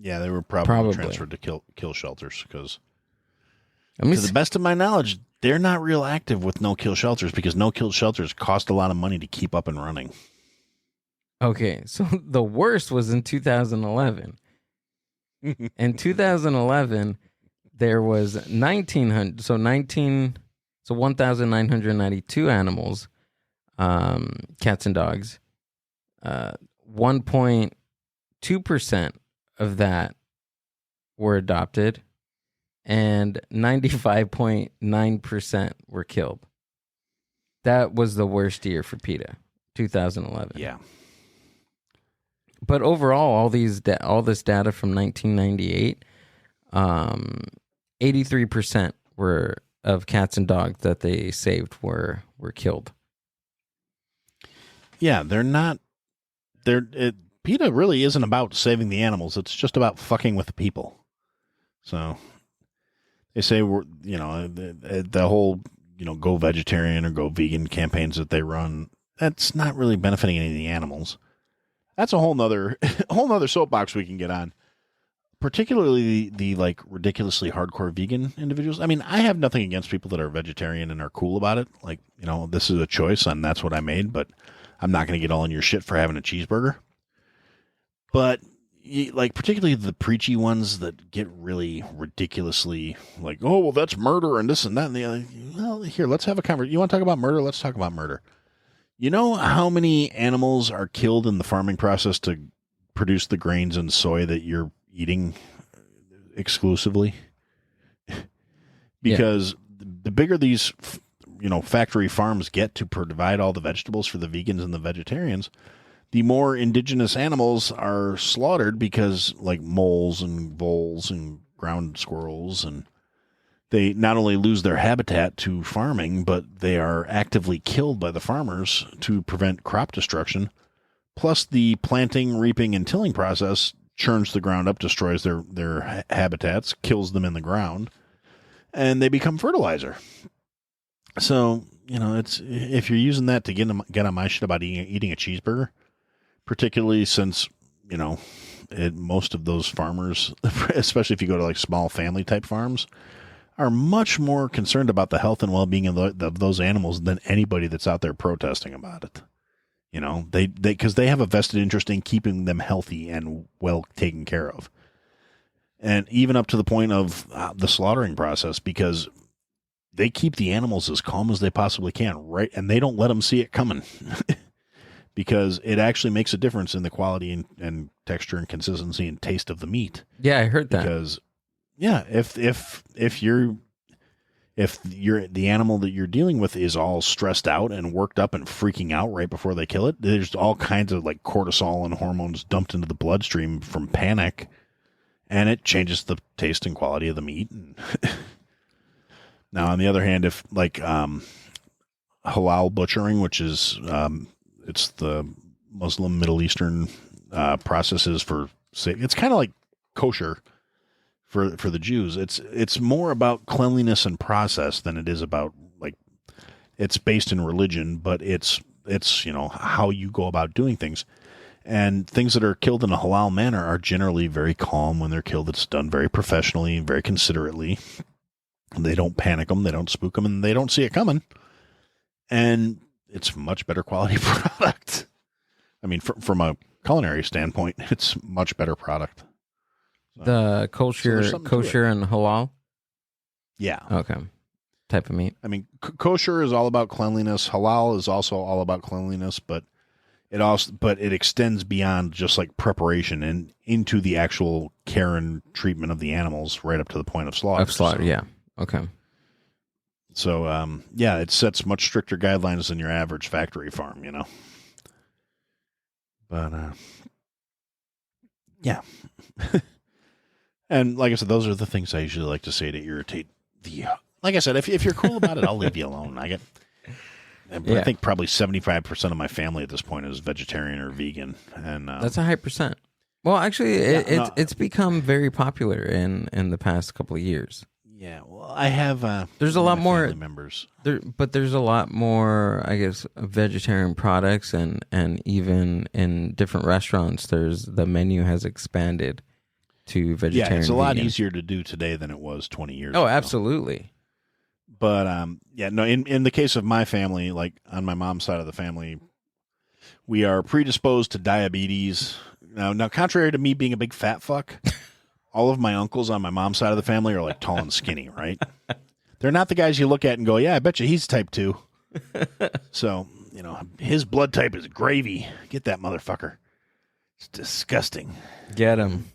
Yeah, they were probably transferred to kill shelters because, to the best of my knowledge, they're not real active with no-kill shelters because no-kill shelters cost a lot of money to keep up and running. Okay, so the worst was in 2011. In 2011, there was 1,992 animals, cats and dogs. 1.2% of that were adopted, and 95.9% were killed. That was the worst year for PETA, 2011. Yeah. But overall, all this data from 1998, 83% were of cats and dogs that they saved were killed. Yeah, PETA really isn't about saving the animals. It's just about fucking with the people. So they say the whole go vegetarian or go vegan campaigns that they run, that's not really benefiting any of the animals. That's a whole nother soapbox we can get on. Particularly the like ridiculously hardcore vegan individuals. I mean, I have nothing against people that are vegetarian and are cool about it. Like, this is a choice and that's what I made, but I'm not going to get all in your shit for having a cheeseburger. But like, particularly the preachy ones that get really ridiculously like, oh, well, that's murder and this and that and the other. Well, here, let's have a conversation. You want to talk about murder? Let's talk about murder. You know how many animals are killed in the farming process to produce the grains and soy that you're eating exclusively? Because the bigger these, factory farms get to provide all the vegetables for the vegans and the vegetarians, the more indigenous animals are slaughtered because like moles and voles and ground squirrels, and they not only lose their habitat to farming, but they are actively killed by the farmers to prevent crop destruction. Plus the planting, reaping, and tilling process churns the ground up, destroys their habitats, kills them in the ground, and they become fertilizer. So, it's if you're using that to get on my shit about eating a cheeseburger, particularly since, most of those farmers, especially if you go to like small family type farms, are much more concerned about the health and well-being of those animals than anybody that's out there protesting about it. You know, because they have a vested interest in keeping them healthy and well taken care of. And even up to the point of the slaughtering process, because they keep the animals as calm as they possibly can, right? And they don't let them see it coming. Because it actually makes a difference in the quality and texture and consistency and taste of the meat. Yeah, I heard that. Because, yeah, if the animal that you're dealing with is all stressed out and worked up and freaking out right before they kill it, there's all kinds of like cortisol and hormones dumped into the bloodstream from panic, and it changes the taste and quality of the meat. Now, on the other hand, if like halal butchering, which is it's the Muslim Middle Eastern processes for, say, it's kind of like kosher for the Jews. It's more about cleanliness and process than it is about, like, it's based in religion, but it's you know, how you go about doing things. And things that are killed in a halal manner are generally very calm when they're killed. It's done very professionally and very considerately. They don't panic them, they don't spook them, and they don't see it coming. And it's much better quality product. I mean, from a culinary standpoint, it's much better product. So, the kosher and halal? Yeah. Okay. Type of meat. I mean, kosher is all about cleanliness. Halal is also all about cleanliness, but it extends beyond just like preparation and into the actual care and treatment of the animals right up to the point of slaughter. Yeah. Okay. So, yeah, it sets much stricter guidelines than your average factory farm, you know. But, yeah. And like I said, those are the things I usually like to say to irritate the... Like I said, if you're cool about it, I'll leave you alone. I think probably 75% of my family at this point is vegetarian or vegan. And that's a high percent. Well, actually, it's become very popular in the past couple of years. Yeah, well, I have. There's a lot more members, but there's a lot more, I guess, vegetarian products, and even in different restaurants, the menu has expanded to vegetarian. Yeah, it's a vegan. lot easier to do today than it was 20 years ago. Oh, absolutely. But yeah, no. In the case of my family, like on my mom's side of the family, we are predisposed to diabetes. Now, contrary to me being a big fat fuck. All of my uncles on my mom's side of the family are like tall and skinny, right? They're not the guys you look at and go, yeah, I bet you he's type 2. So, you know, his blood type is gravy. Get that motherfucker. It's disgusting. Get him.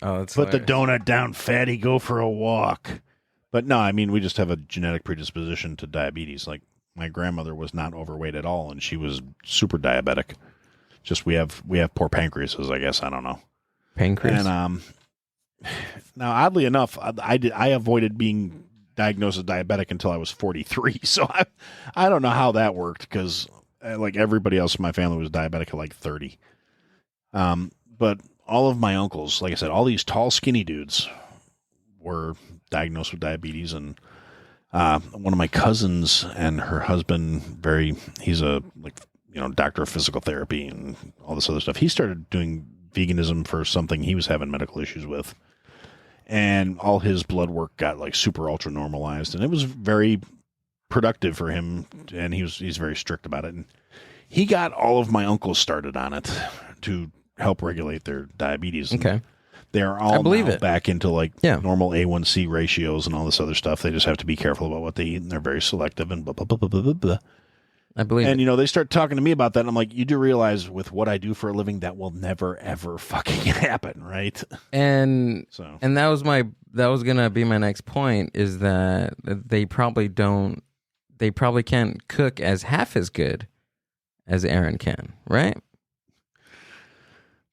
Oh, it's Put the donut down, fatty, go for a walk. But no, I mean, we just have a genetic predisposition to diabetes. Like, my grandmother was not overweight at all, and she was super diabetic. Just we have poor pancreases, I guess. I don't know. Pancreas? And, now, oddly enough, I avoided being diagnosed as diabetic until I was 43. So I don't know how that worked because like everybody else in my family was diabetic at like 30. But all of my uncles, like I said, all these tall, skinny dudes were diagnosed with diabetes. And one of my cousins and her husband, he's a doctor of physical therapy and all this other stuff. He started doing veganism for something he was having medical issues with. And all his blood work got like super ultra normalized, and it was very productive for him. And he's very strict about it. And he got all of my uncles started on it to help regulate their diabetes. Okay, they are all back into like normal A1C ratios and all this other stuff. They just have to be careful about what they eat, and they're very selective and blah blah blah blah blah blah. I believe and, they start talking to me about that, and I'm like, you do realize with what I do for a living, that will never, ever fucking happen, right? And that was going to be my next point, is that they probably can't cook as half as good as Aaron can, right?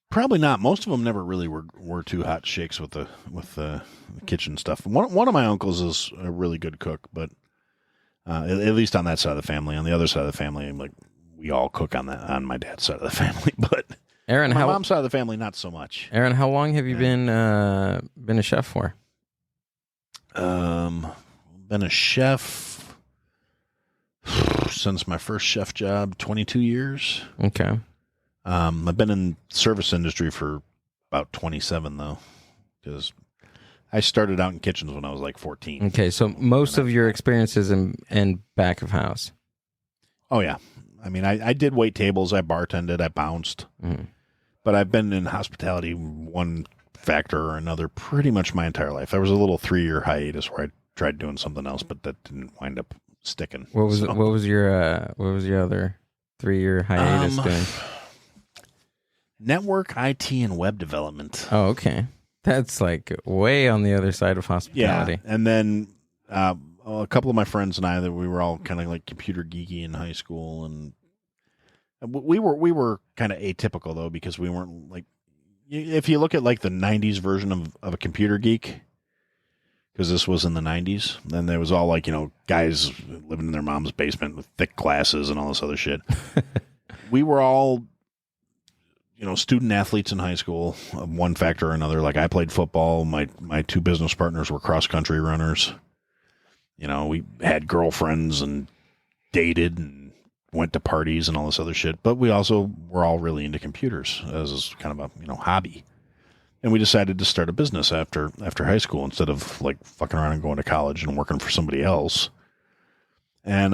Probably not. Most of them never really were too hot shakes with the kitchen stuff. One of my uncles is a really good cook, but at least on that side of the family. On the other side of the family, like we all cook on my dad's side of the family. But Aaron, my mom's side of the family, not so much. Aaron, how long have you been a chef for? Been a chef since my first chef job, 22 years. Okay. I've been in service industry for about 27 though, because I started out in kitchens when I was like 14. Okay, so most of your experiences in back of house. Oh yeah, I mean, I did wait tables, I bartended, I bounced, but I've been in hospitality one factor or another pretty much my entire life. There was a little 3-year hiatus where I tried doing something else, but that didn't wind up sticking. What was your other 3-year hiatus doing? Network, IT, and web development. Oh, okay. That's like way on the other side of hospitality. Yeah, and then a couple of my friends and I, that we were all kind of like computer geeky in high school, and we were kind of atypical though, because we weren't like, if you look at like the 90s version of a computer geek, because this was in the 90s, then there was all like, you know, guys living in their mom's basement with thick glasses and all this other shit. We were all, you know, student athletes in high school of one factor or another. Like I played football. My 2 business partners were cross country runners. You know, we had girlfriends and dated and went to parties and all this other shit. But we also were all really into computers as kind of a, you know, hobby. And we decided to start a business after high school instead of like fucking around and going to college and working for somebody else. And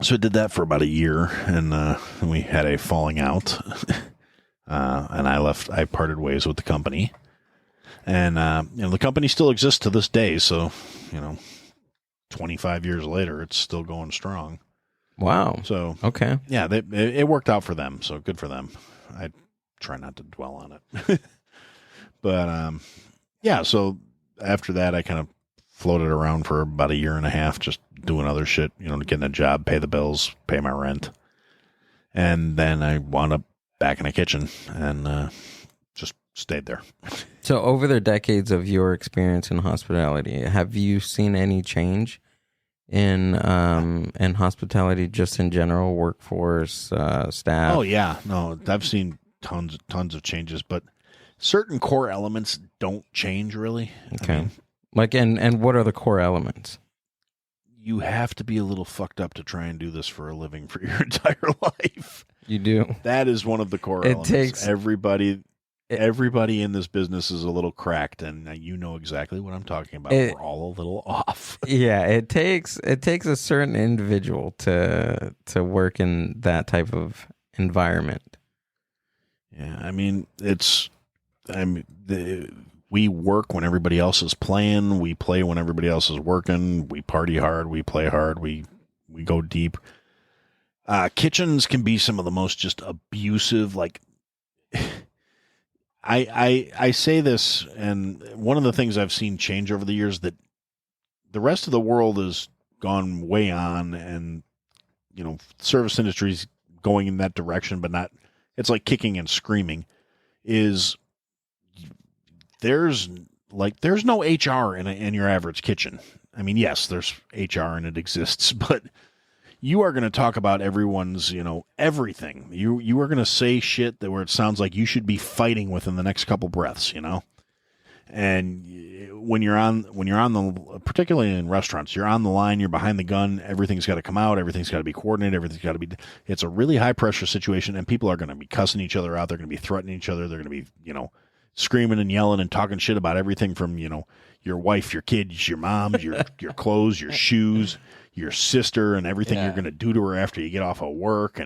so I did that for about a year, and we had a falling out. And I parted ways with the company, and, you know, the company still exists to this day. So, you know, 25 years later, it's still going strong. Wow. So, okay. Yeah, it worked out for them. So good for them. I try not to dwell on it, but, yeah, so after that, I kind of floated around for about a year and a half, just doing other shit, you know, getting a job, pay the bills, pay my rent. And then I wound up back in a kitchen and just stayed there. So over the decades of your experience in hospitality, have you seen any change in hospitality, just in general, workforce, staff? Oh yeah, no, I've seen tons of changes, but certain core elements don't change really. Okay. I mean, like, and what are the core elements? You have to be a little fucked up to try and do this for a living for your entire life. You do. That is one of the core elements. Takes everybody in this business is a little cracked, and you know exactly what I'm talking about. We're all a little off. Yeah, it takes a certain individual to work in that type of environment. Yeah, I mean, we work when everybody else is playing. We play when everybody else is working. We party hard. We play hard. We go deep. Kitchens can be some of the most just abusive. Like, I say this, and one of the things I've seen change over the years, that the rest of the world has gone way on, and, you know, service industry's going in that direction, but not. It's like kicking and screaming. Is there's no HR in your average kitchen. I mean, yes, there's HR and it exists, but you are going to talk about everyone's, you know, everything. You are going to say shit that where it sounds like you should be fighting within the next couple breaths, you know. And when you're on the, particularly in restaurants, you're on the line, you're behind the gun. Everything's got to come out. Everything's got to be coordinated. Everything's got to be. It's a really high pressure situation, and people are going to be cussing each other out. They're going to be threatening each other. They're going to be, you know, screaming and yelling and talking shit about everything from, you know, your wife, your kids, your mom, your clothes, your shoes, your sister, and everything you're going to do to her after you get off of work.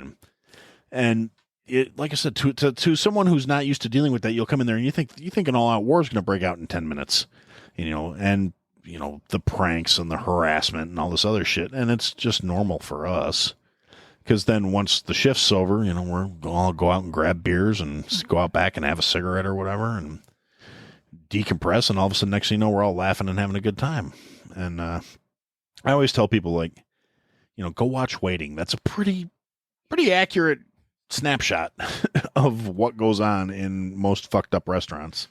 And it, like I said, to someone who's not used to dealing with that, you'll come in there and you think an all-out war is going to break out in 10 minutes, you know, and, you know, the pranks and the harassment and all this other shit. And it's just normal for us. Because then once the shift's over, you know, we're all go out and grab beers and go out back and have a cigarette or whatever and decompress. And all of a sudden, next thing you know, we're all laughing and having a good time. And I always tell people, like, you know, go watch Waiting. That's a pretty accurate snapshot of what goes on in most fucked up restaurants.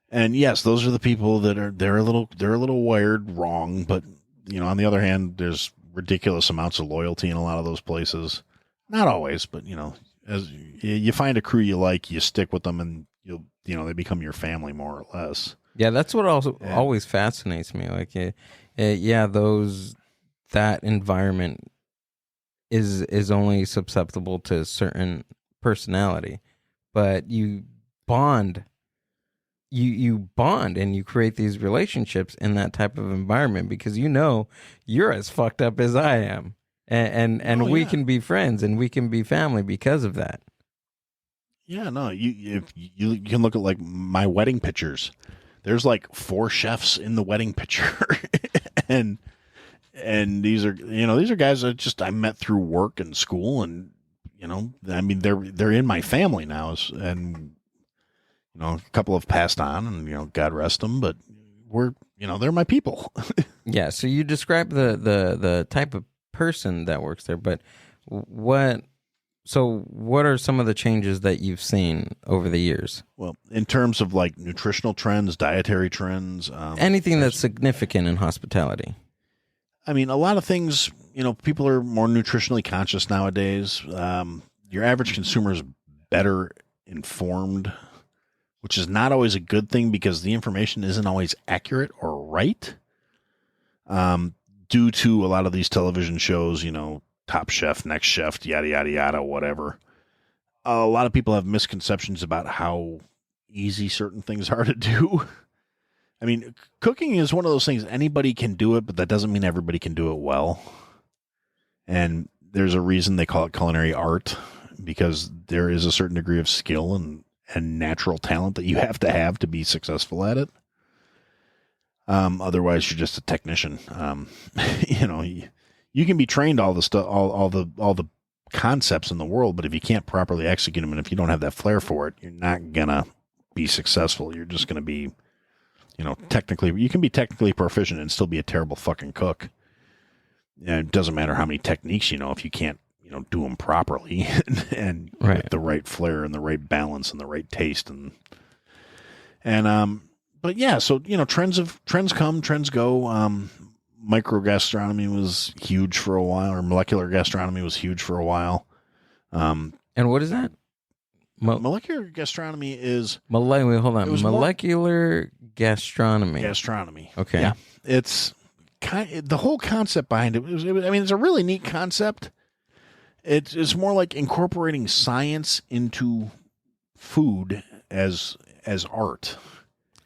And yes, those are the people that they're a little wired wrong. But, you know, on the other hand, there's ridiculous amounts of loyalty in a lot of those places. Not always, but, you know, as you find a crew you like, you stick with them, and they become your family more or less. Yeah, that's what always fascinates me. Like, that environment is only susceptible to certain personality, but you bond. You bond and you create these relationships in that type of environment because you're as fucked up as I am, and we can be friends and we can be family because of that. Yeah, no, you can look at like my wedding pictures. There's like 4 chefs in the wedding picture, and these are guys that I met through work and school, and I mean they're in my family now, and a couple have passed on, and God rest them, but they're my people. Yeah. So you describe the type of person that works there, but what are some of the changes that you've seen over the years? Well, in terms of like nutritional trends, dietary trends, anything that's significant in hospitality. I mean, a lot of things, people are more nutritionally conscious nowadays. Your average consumer is better informed, which is not always a good thing because the information isn't always accurate or right. Due to a lot of these television shows, Top Chef, Next Chef, yada, yada, yada, whatever. A lot of people have misconceptions about how easy certain things are to do. I mean, cooking is one of those things, anybody can do it, but that doesn't mean everybody can do it well. And there's a reason they call it culinary art, because there is a certain degree of skill and natural talent that you have to be successful at it. Otherwise, you're just a technician. You can be trained all the stuff, all the concepts in the world, but if you can't properly execute them, and if you don't have that flair for it, you're not gonna be successful. You're just gonna be, you can be technically proficient and still be a terrible fucking cook. And it doesn't matter how many techniques if you can't, do them properly and right. With the right flair and the right balance and the right taste but yeah, so trends come, trends go. Micro gastronomy was huge for a while, or molecular gastronomy was huge for a while. And what is that? Molecular gastronomy is hold on. Molecular gastronomy. Gastronomy. Okay. Yeah, it's the whole concept behind it. It's a really neat concept. It's more like incorporating science into food as art.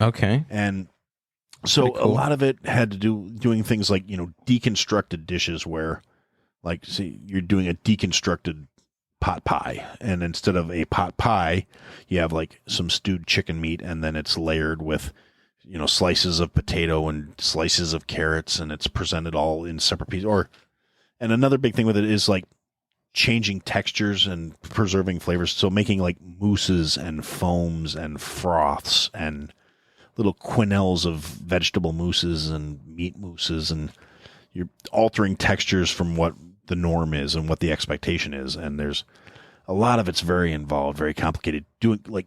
Okay. And so cool. A lot of it had to do doing things like, deconstructed dishes where, like, see, you're doing a deconstructed pot pie. And instead of a pot pie, you have like some stewed chicken meat, and then it's layered with, slices of potato and slices of carrots, and it's presented all in separate pieces. And another big thing with it is like changing textures and preserving flavors. So making like mousses and foams and froths and little quenelles of vegetable mousses and meat mousses, and you're altering textures from what the norm is and what the expectation is. And there's a lot of it's very involved, very complicated, doing like,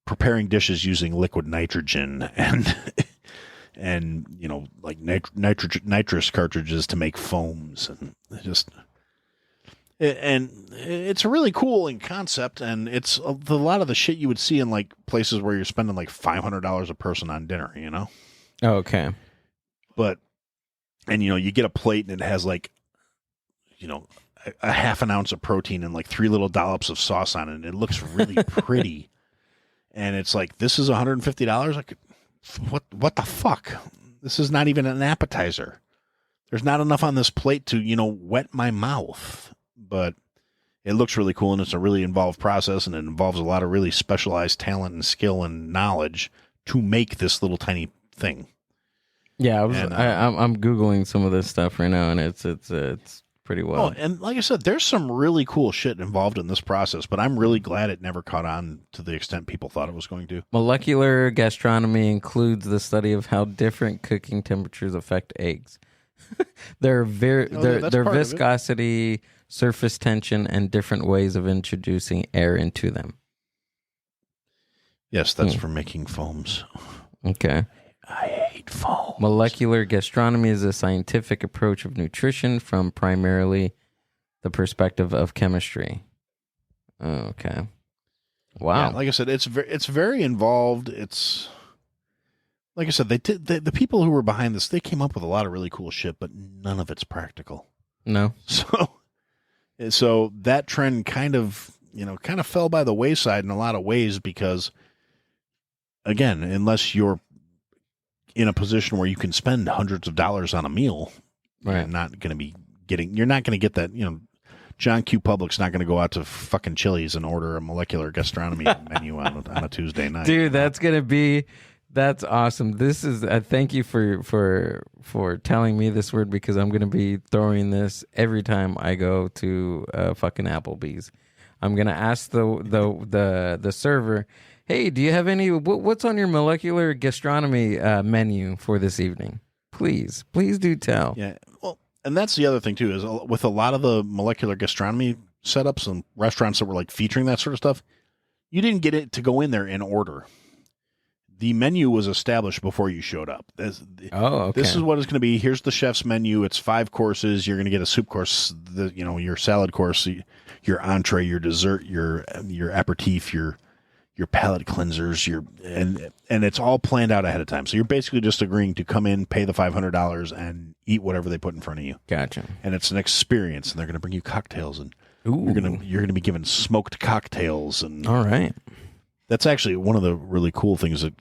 preparing dishes using liquid nitrogen and like nitrous cartridges to make foams, and it's really cool in concept, and it's a lot of the shit you would see in like places where you're spending like $500 a person on dinner, Oh, okay. But, and you get a plate and it has like, a half an ounce of protein and like 3 little dollops of sauce on it, and it looks really pretty. And it's like, this is $150? Like, what the fuck? This is not even an appetizer. There's not enough on this plate to, wet my mouth. But it looks really cool, and it's a really involved process, and it involves a lot of really specialized talent and skill and knowledge to make this little tiny thing. Yeah, I'm Googling some of this stuff right now, and it's pretty well. Oh, and like I said, there's some really cool shit involved in this process, but I'm really glad it never caught on to the extent people thought it was going to. Molecular gastronomy includes the study of how different cooking temperatures affect eggs. their viscosity, surface tension, and different ways of introducing air into them. Yes, that's for making foams. Okay. I hate foam. Molecular gastronomy is a scientific approach of nutrition from primarily the perspective of chemistry. Okay. Wow. Yeah, like I said, it's very involved. It's like I said, the people who were behind this, they came up with a lot of really cool shit, but none of it's practical. No. So that trend kind of fell by the wayside in a lot of ways, because again, unless you're in a position where you can spend hundreds of dollars on a meal, Right. you're not going to get that, John Q. Public's not going to go out to fucking Chili's and order a molecular gastronomy menu on a Tuesday night. Dude, that's awesome. This is thank you for telling me this word, because I'm going to be throwing this every time I go to fucking Applebee's. I'm going to ask the server, "Hey, do you have any what's on your molecular gastronomy menu for this evening? Please do tell." Yeah. Well, and that's the other thing too, is with a lot of the molecular gastronomy setups and restaurants that were like featuring that sort of stuff, you didn't get it to go in there and order. The menu was established before you showed up. Okay. This is what it's going to be. Here's the chef's menu. It's 5 courses. You're going to get a soup course, your salad course, your entree, your dessert, your aperitif, your palate cleansers, and it's all planned out ahead of time. So you're basically just agreeing to come in, pay the $500, and eat whatever they put in front of you. Gotcha. And it's an experience, and they're going to bring you cocktails, and Ooh. you're going to be given smoked cocktails, and All right. that's actually one of the really cool things that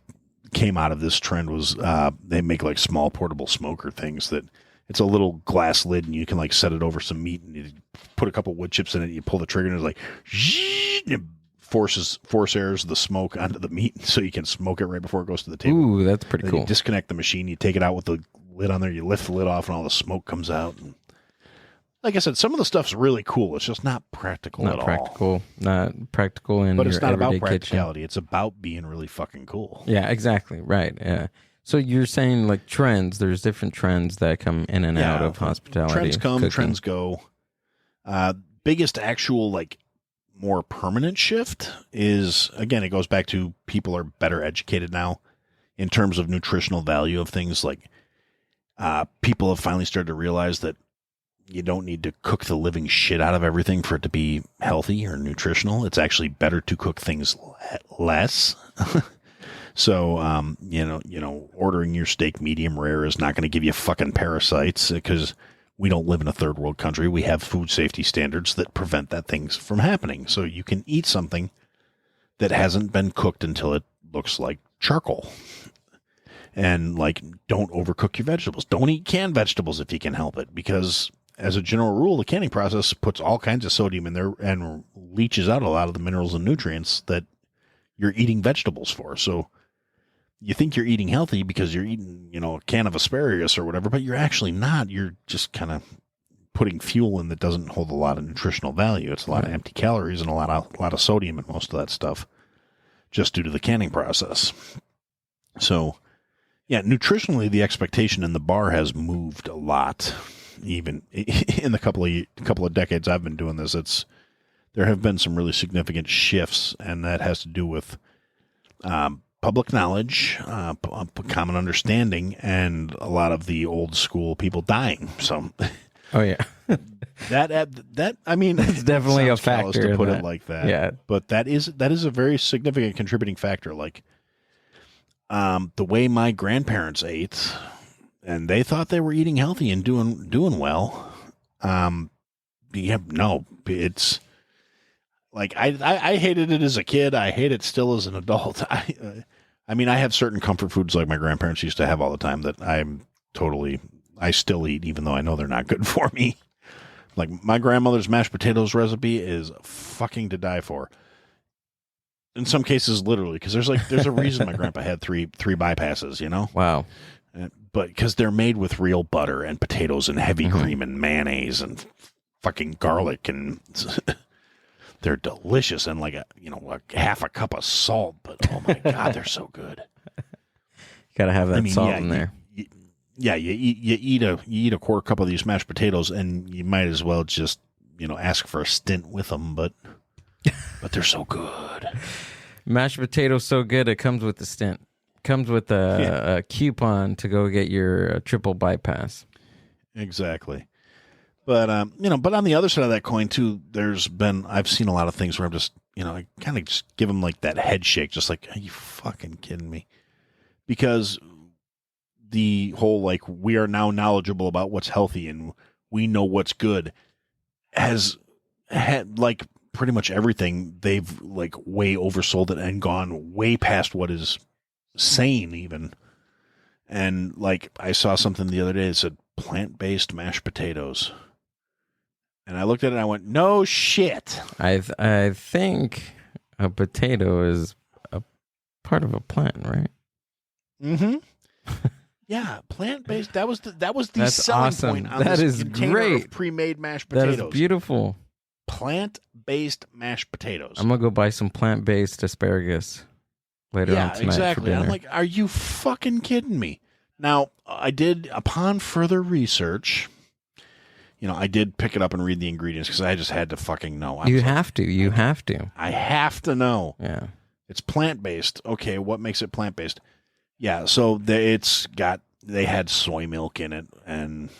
came out of this trend was they make like small portable smoker things that it's a little glass lid, and you can like set it over some meat, and you put a couple wood chips in it, and you pull the trigger, and it's like it force airs the smoke onto the meat so you can smoke it right before it goes to the table. Ooh, that's pretty Then cool. You disconnect the machine, you take it out with the lid on there, you lift the lid off, and all the smoke comes out. And like I said, some of the stuff's really cool. It's just not practical at all. Not practical in But your it's not about everyday practicality. kitchen. It's about being really fucking cool. Yeah, exactly. Right. Yeah. So you're saying like trends, there's different trends that come in and out of hospitality. Trends come, cooking. trends go. Biggest actual like more permanent shift is, again, it goes back to people are better educated now in terms of nutritional value of things. Like people have finally started to realize that you don't need to cook the living shit out of everything for it to be healthy or nutritional. It's actually better to cook things less. So, ordering your steak medium rare is not going to give you fucking parasites, because we don't live in a third world country. We have food safety standards that prevent that things from happening. So you can eat something that hasn't been cooked until it looks like charcoal. And like, don't overcook your vegetables. Don't eat canned vegetables if you can help it, because as a general rule, the canning process puts all kinds of sodium in there and leaches out a lot of the minerals and nutrients that you're eating vegetables for. So you think you're eating healthy because you're eating, a can of asparagus or whatever, but you're actually not. You're just kind of putting fuel in that doesn't hold a lot of nutritional value. It's a lot of empty calories and a lot of sodium in most of that stuff, just due to the canning process. So, yeah, nutritionally, the expectation in the bar has moved a lot. Even in the couple of decades I've been doing this, there have been some really significant shifts, and that has to do with public knowledge, common understanding, and a lot of the old school people dying. So, Oh yeah, that I mean, it's definitely a sounds callous factor to put in it that. like that. Yeah. But that is a very significant contributing factor. Like, the way my grandparents ate, and they thought they were eating healthy and doing well. It's like I hated it as a kid. I hate it still as an adult. I mean, I have certain comfort foods like my grandparents used to have all the time that I still eat, even though I know they're not good for me. Like my grandmother's mashed potatoes recipe is fucking to die for. In some cases, literally, because there's a reason my grandpa had three bypasses, Wow. But because they're made with real butter and potatoes and heavy cream and mayonnaise and fucking garlic, and they're delicious, and like a half a cup of salt. But oh my god, they're so good. Gotta have that salt in there. You eat a quarter cup of these mashed potatoes, and you might as well just ask for a stint with them. But they're so good. Mashed potatoes so good it comes with the stint. Comes with a coupon to go get your triple bypass. Exactly. But but on the other side of that coin too, I've seen a lot of things where I'm just I kind of just give them like that head shake, just like, are you fucking kidding me? Because the whole like, we are now knowledgeable about what's healthy and we know what's good has had like pretty much everything. They've like way oversold it and gone way past what is sane even. And like I saw something the other day that said plant-based mashed potatoes. And I looked at it and I went, no shit. I think a potato is a part of a plant, right? Mm-hmm. Yeah, plant-based. That was the That's selling awesome. point on That this is container great. of pre-made mashed potatoes. That is beautiful. Plant-based mashed potatoes. I'm gonna go buy some plant-based asparagus later on tonight exactly. for dinner. I'm like, are you fucking kidding me? Now, I did, upon further research, I did pick it up and read the ingredients because I just had to fucking know. You have to. You have to. I have to know. Yeah. It's plant-based. Okay, what makes it plant-based? Yeah, so they had soy milk in it, and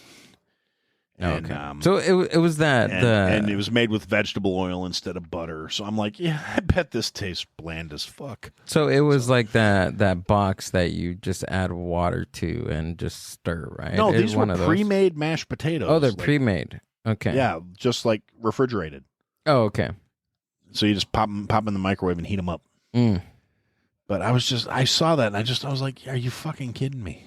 so it was that and it was made with vegetable oil instead of butter. So I'm like, yeah, I bet this tastes bland as fuck. So it was like that box that you just add water to and just stir, right? No, It's these were pre-made mashed potatoes. Oh, they're pre-made. Okay. Yeah, just like refrigerated. Oh, okay. So you just pop in the microwave and heat them up. Mm. But I saw that and I was like, are you fucking kidding me?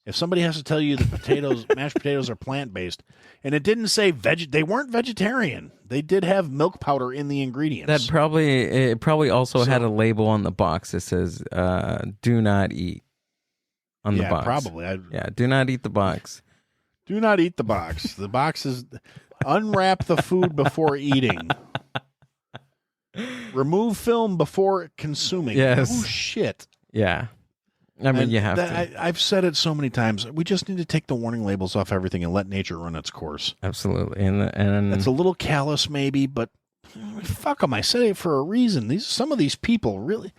If somebody has to tell you that mashed potatoes are plant-based, and it didn't say they weren't vegetarian. They did have milk powder in the ingredients. It probably also had a label on the box that says "Do not eat" on the box. Probably. Do not eat the box. Do not eat the box. The box is unwrap the food before eating. Remove film before consuming. Yes. Oh shit. Yeah. I mean, you have to. I've said it so many times. We just need to take the warning labels off everything and let nature run its course. Absolutely. And that's a little callous, maybe, but fuck them. I said it for a reason. Some of these people really,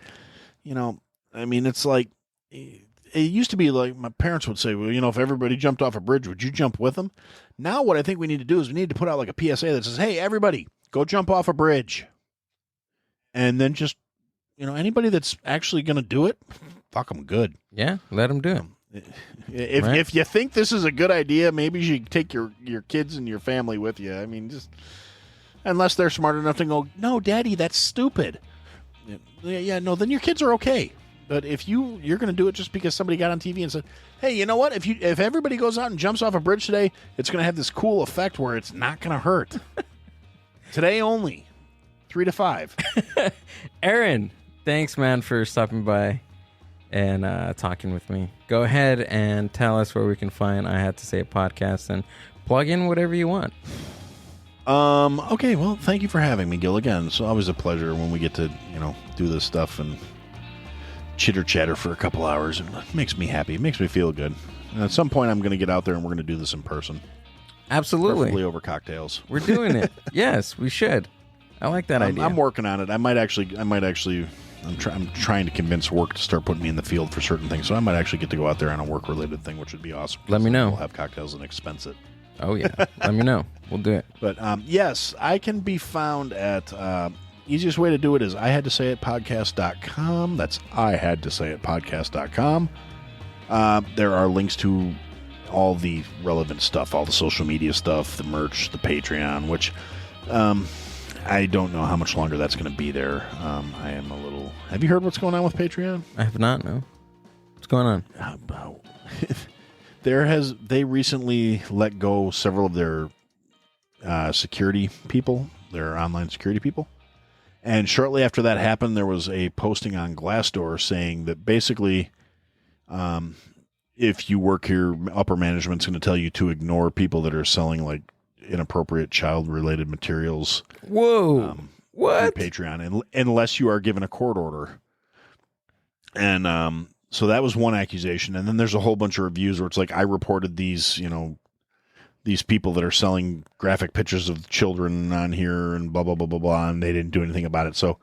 I mean, it's like it used to be like my parents would say, well, if everybody jumped off a bridge, would you jump with them? Now, what I think we need to do is we need to put out like a PSA that says, hey, everybody, go jump off a bridge, and then just anybody that's actually going to do it. Fuck them good. Yeah, let them do it. If you think this is a good idea, maybe you should take your kids and your family with you. I mean, just unless they're smart enough to go, no, Daddy, that's stupid. Yeah, no, then your kids are okay. But if you're going to do it just because somebody got on TV and said, hey, you know what? If everybody goes out and jumps off a bridge today, it's going to have this cool effect where it's not going to hurt. Today only, 3 to 5. Aaron, thanks, man, for stopping by and talking with me. Go ahead and tell us where we can find I Had to Say It podcast and plug in whatever you want. Okay, well, thank you for having me, Gil. Again, it's always a pleasure when we get to, do this stuff and chitter-chatter for a couple hours. It makes me happy. It makes me feel good. And at some point, I'm going to get out there and we're going to do this in person. Absolutely. Preferably over cocktails. We're doing it. Yes, we should. I like that idea. I'm working on it. I'm trying to convince work to start putting me in the field for certain things. So I might actually get to go out there on a work-related thing, which would be awesome. Let me know. We'll have cocktails and expense it. Oh, yeah. Let me know. We'll do it. But, yes, I can be found at... easiest way to do it is ihadtosayitpodcast.com. That's ihadtosayitpodcast.com. There are links to all the relevant stuff, all the social media stuff, the merch, the Patreon, which... I don't know how much longer that's going to be there. I am a little... Have you heard what's going on with Patreon? I have not, no. What's going on? They recently let go several of their security people, their online security people. And shortly after that happened, there was a posting on Glassdoor saying that basically, if you work here, upper management's going to tell you to ignore people that are selling like inappropriate child-related materials. Whoa! What? Through Patreon, unless you are given a court order. And so that was one accusation. And then there's a whole bunch of reviews where it's like, I reported these, these people that are selling graphic pictures of children on here and blah, blah, blah, blah, blah, and they didn't do anything about it. So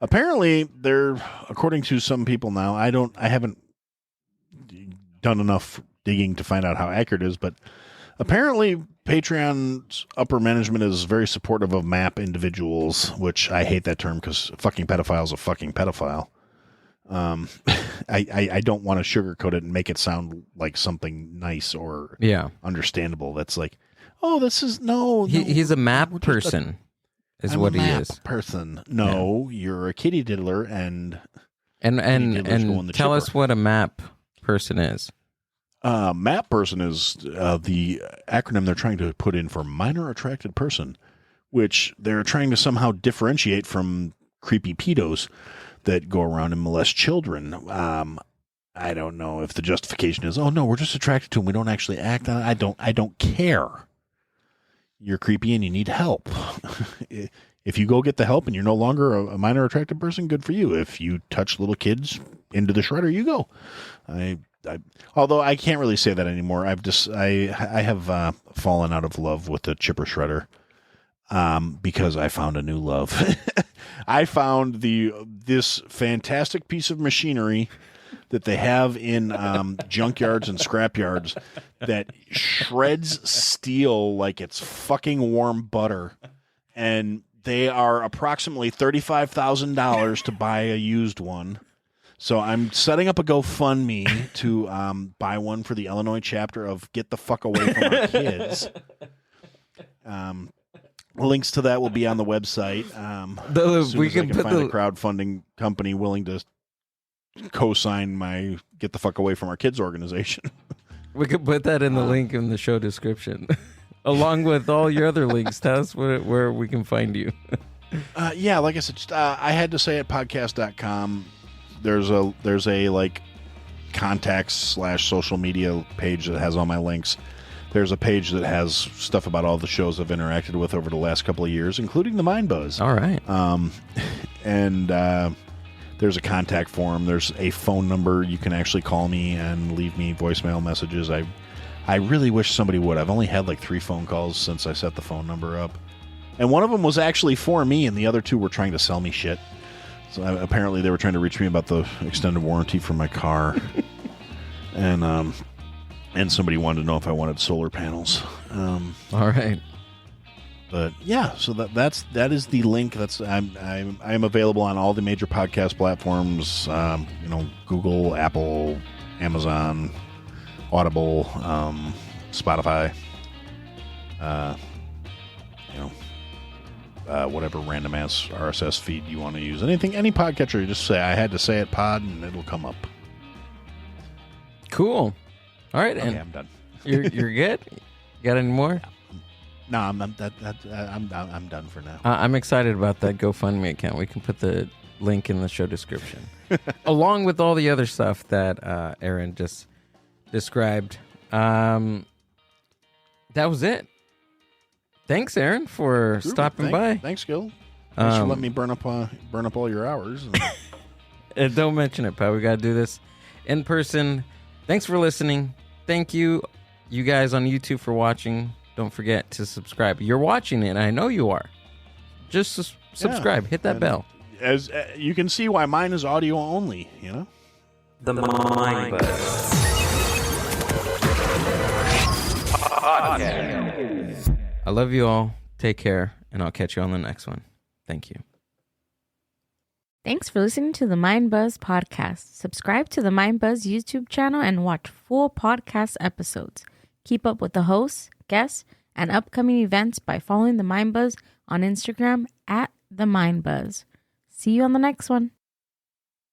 apparently they're, according to some people now, I haven't done enough digging to find out how accurate it is, but apparently Patreon's upper management is very supportive of MAP individuals, which I hate that term because a fucking pedophile is a fucking pedophile. I don't want to sugarcoat it and make it sound like something nice or understandable. That's like, oh, this is he's a MAP person, is I'm what a he MAP is. Person. No, you're a kitty diddler and And Nibbler's going the tell us chipper. what a MAP person is. MAP person is the acronym they're trying to put in for minor attracted person, which they're trying to somehow differentiate from creepy pedos that go around and molest children. I don't know if the justification is, oh no, we're just attracted to them. We don't actually act on it. I don't care. You're creepy and you need help. If you go get the help and you're no longer a minor attracted person, good for you. If you touch little kids into the shredder, you go. Although I can't really say that anymore. I have fallen out of love with the chipper shredder because I found a new love. I found this fantastic piece of machinery that they have in junkyards and scrapyards that shreds steel like it's fucking warm butter, and they are approximately $35,000 to buy a used one. So I'm setting up a GoFundMe to buy one for the Illinois chapter of Get the Fuck Away from Our Kids. Links to that will be on the website. As soon as I can find a crowdfunding company willing to co-sign my Get the Fuck Away from Our Kids organization. We could put that in the link in the show description, along with all your other links. Tell us where we can find you. Yeah, like I said, I had to say at podcast.com. There's a like contacts / social media page that has all my links. There's a page that has stuff about all the shows I've interacted with over the last couple of years, including the Mind Buzz. All right. And there's a contact form. There's a phone number. You can actually call me and leave me voicemail messages. I really wish somebody would. I've only had like 3 phone calls since I set the phone number up. And one of them was actually for me, and the other 2 were trying to sell me shit. So apparently they were trying to reach me about the extended warranty for my car. And somebody wanted to know if I wanted solar panels. All right. But yeah, so that is the link. I'm available on all the major podcast platforms. Google, Apple, Amazon, Audible, Spotify. Whatever random ass RSS feed you want to use. Any podcatcher, you just say I had to say it pod, and it'll come up. Cool. All right, Okay, and I'm done. you're good. Got any more? No, I'm done for now. I'm excited about that GoFundMe account. We can put the link in the show description, along with all the other stuff that Aaron just described. That was it. Thanks, Aaron, for stopping by. Thanks, Gil. Thanks for letting me burn up all your hours. And don't mention it, pal. We got to do this in person. Thanks for listening. Thank you guys on YouTube for watching. Don't forget to subscribe. You're watching it. I know you are. Just subscribe. Hit that bell. As you can see why mine is audio only, you know? The Mind Buzz. I love you all. Take care, and I'll catch you on the next one. Thank you. Thanks for listening to the Mind Buzz podcast. Subscribe to the Mind Buzz YouTube channel and watch full podcast episodes. Keep up with the hosts, guests, and upcoming events by following the Mind Buzz on Instagram @the Mind Buzz. See you on the next one.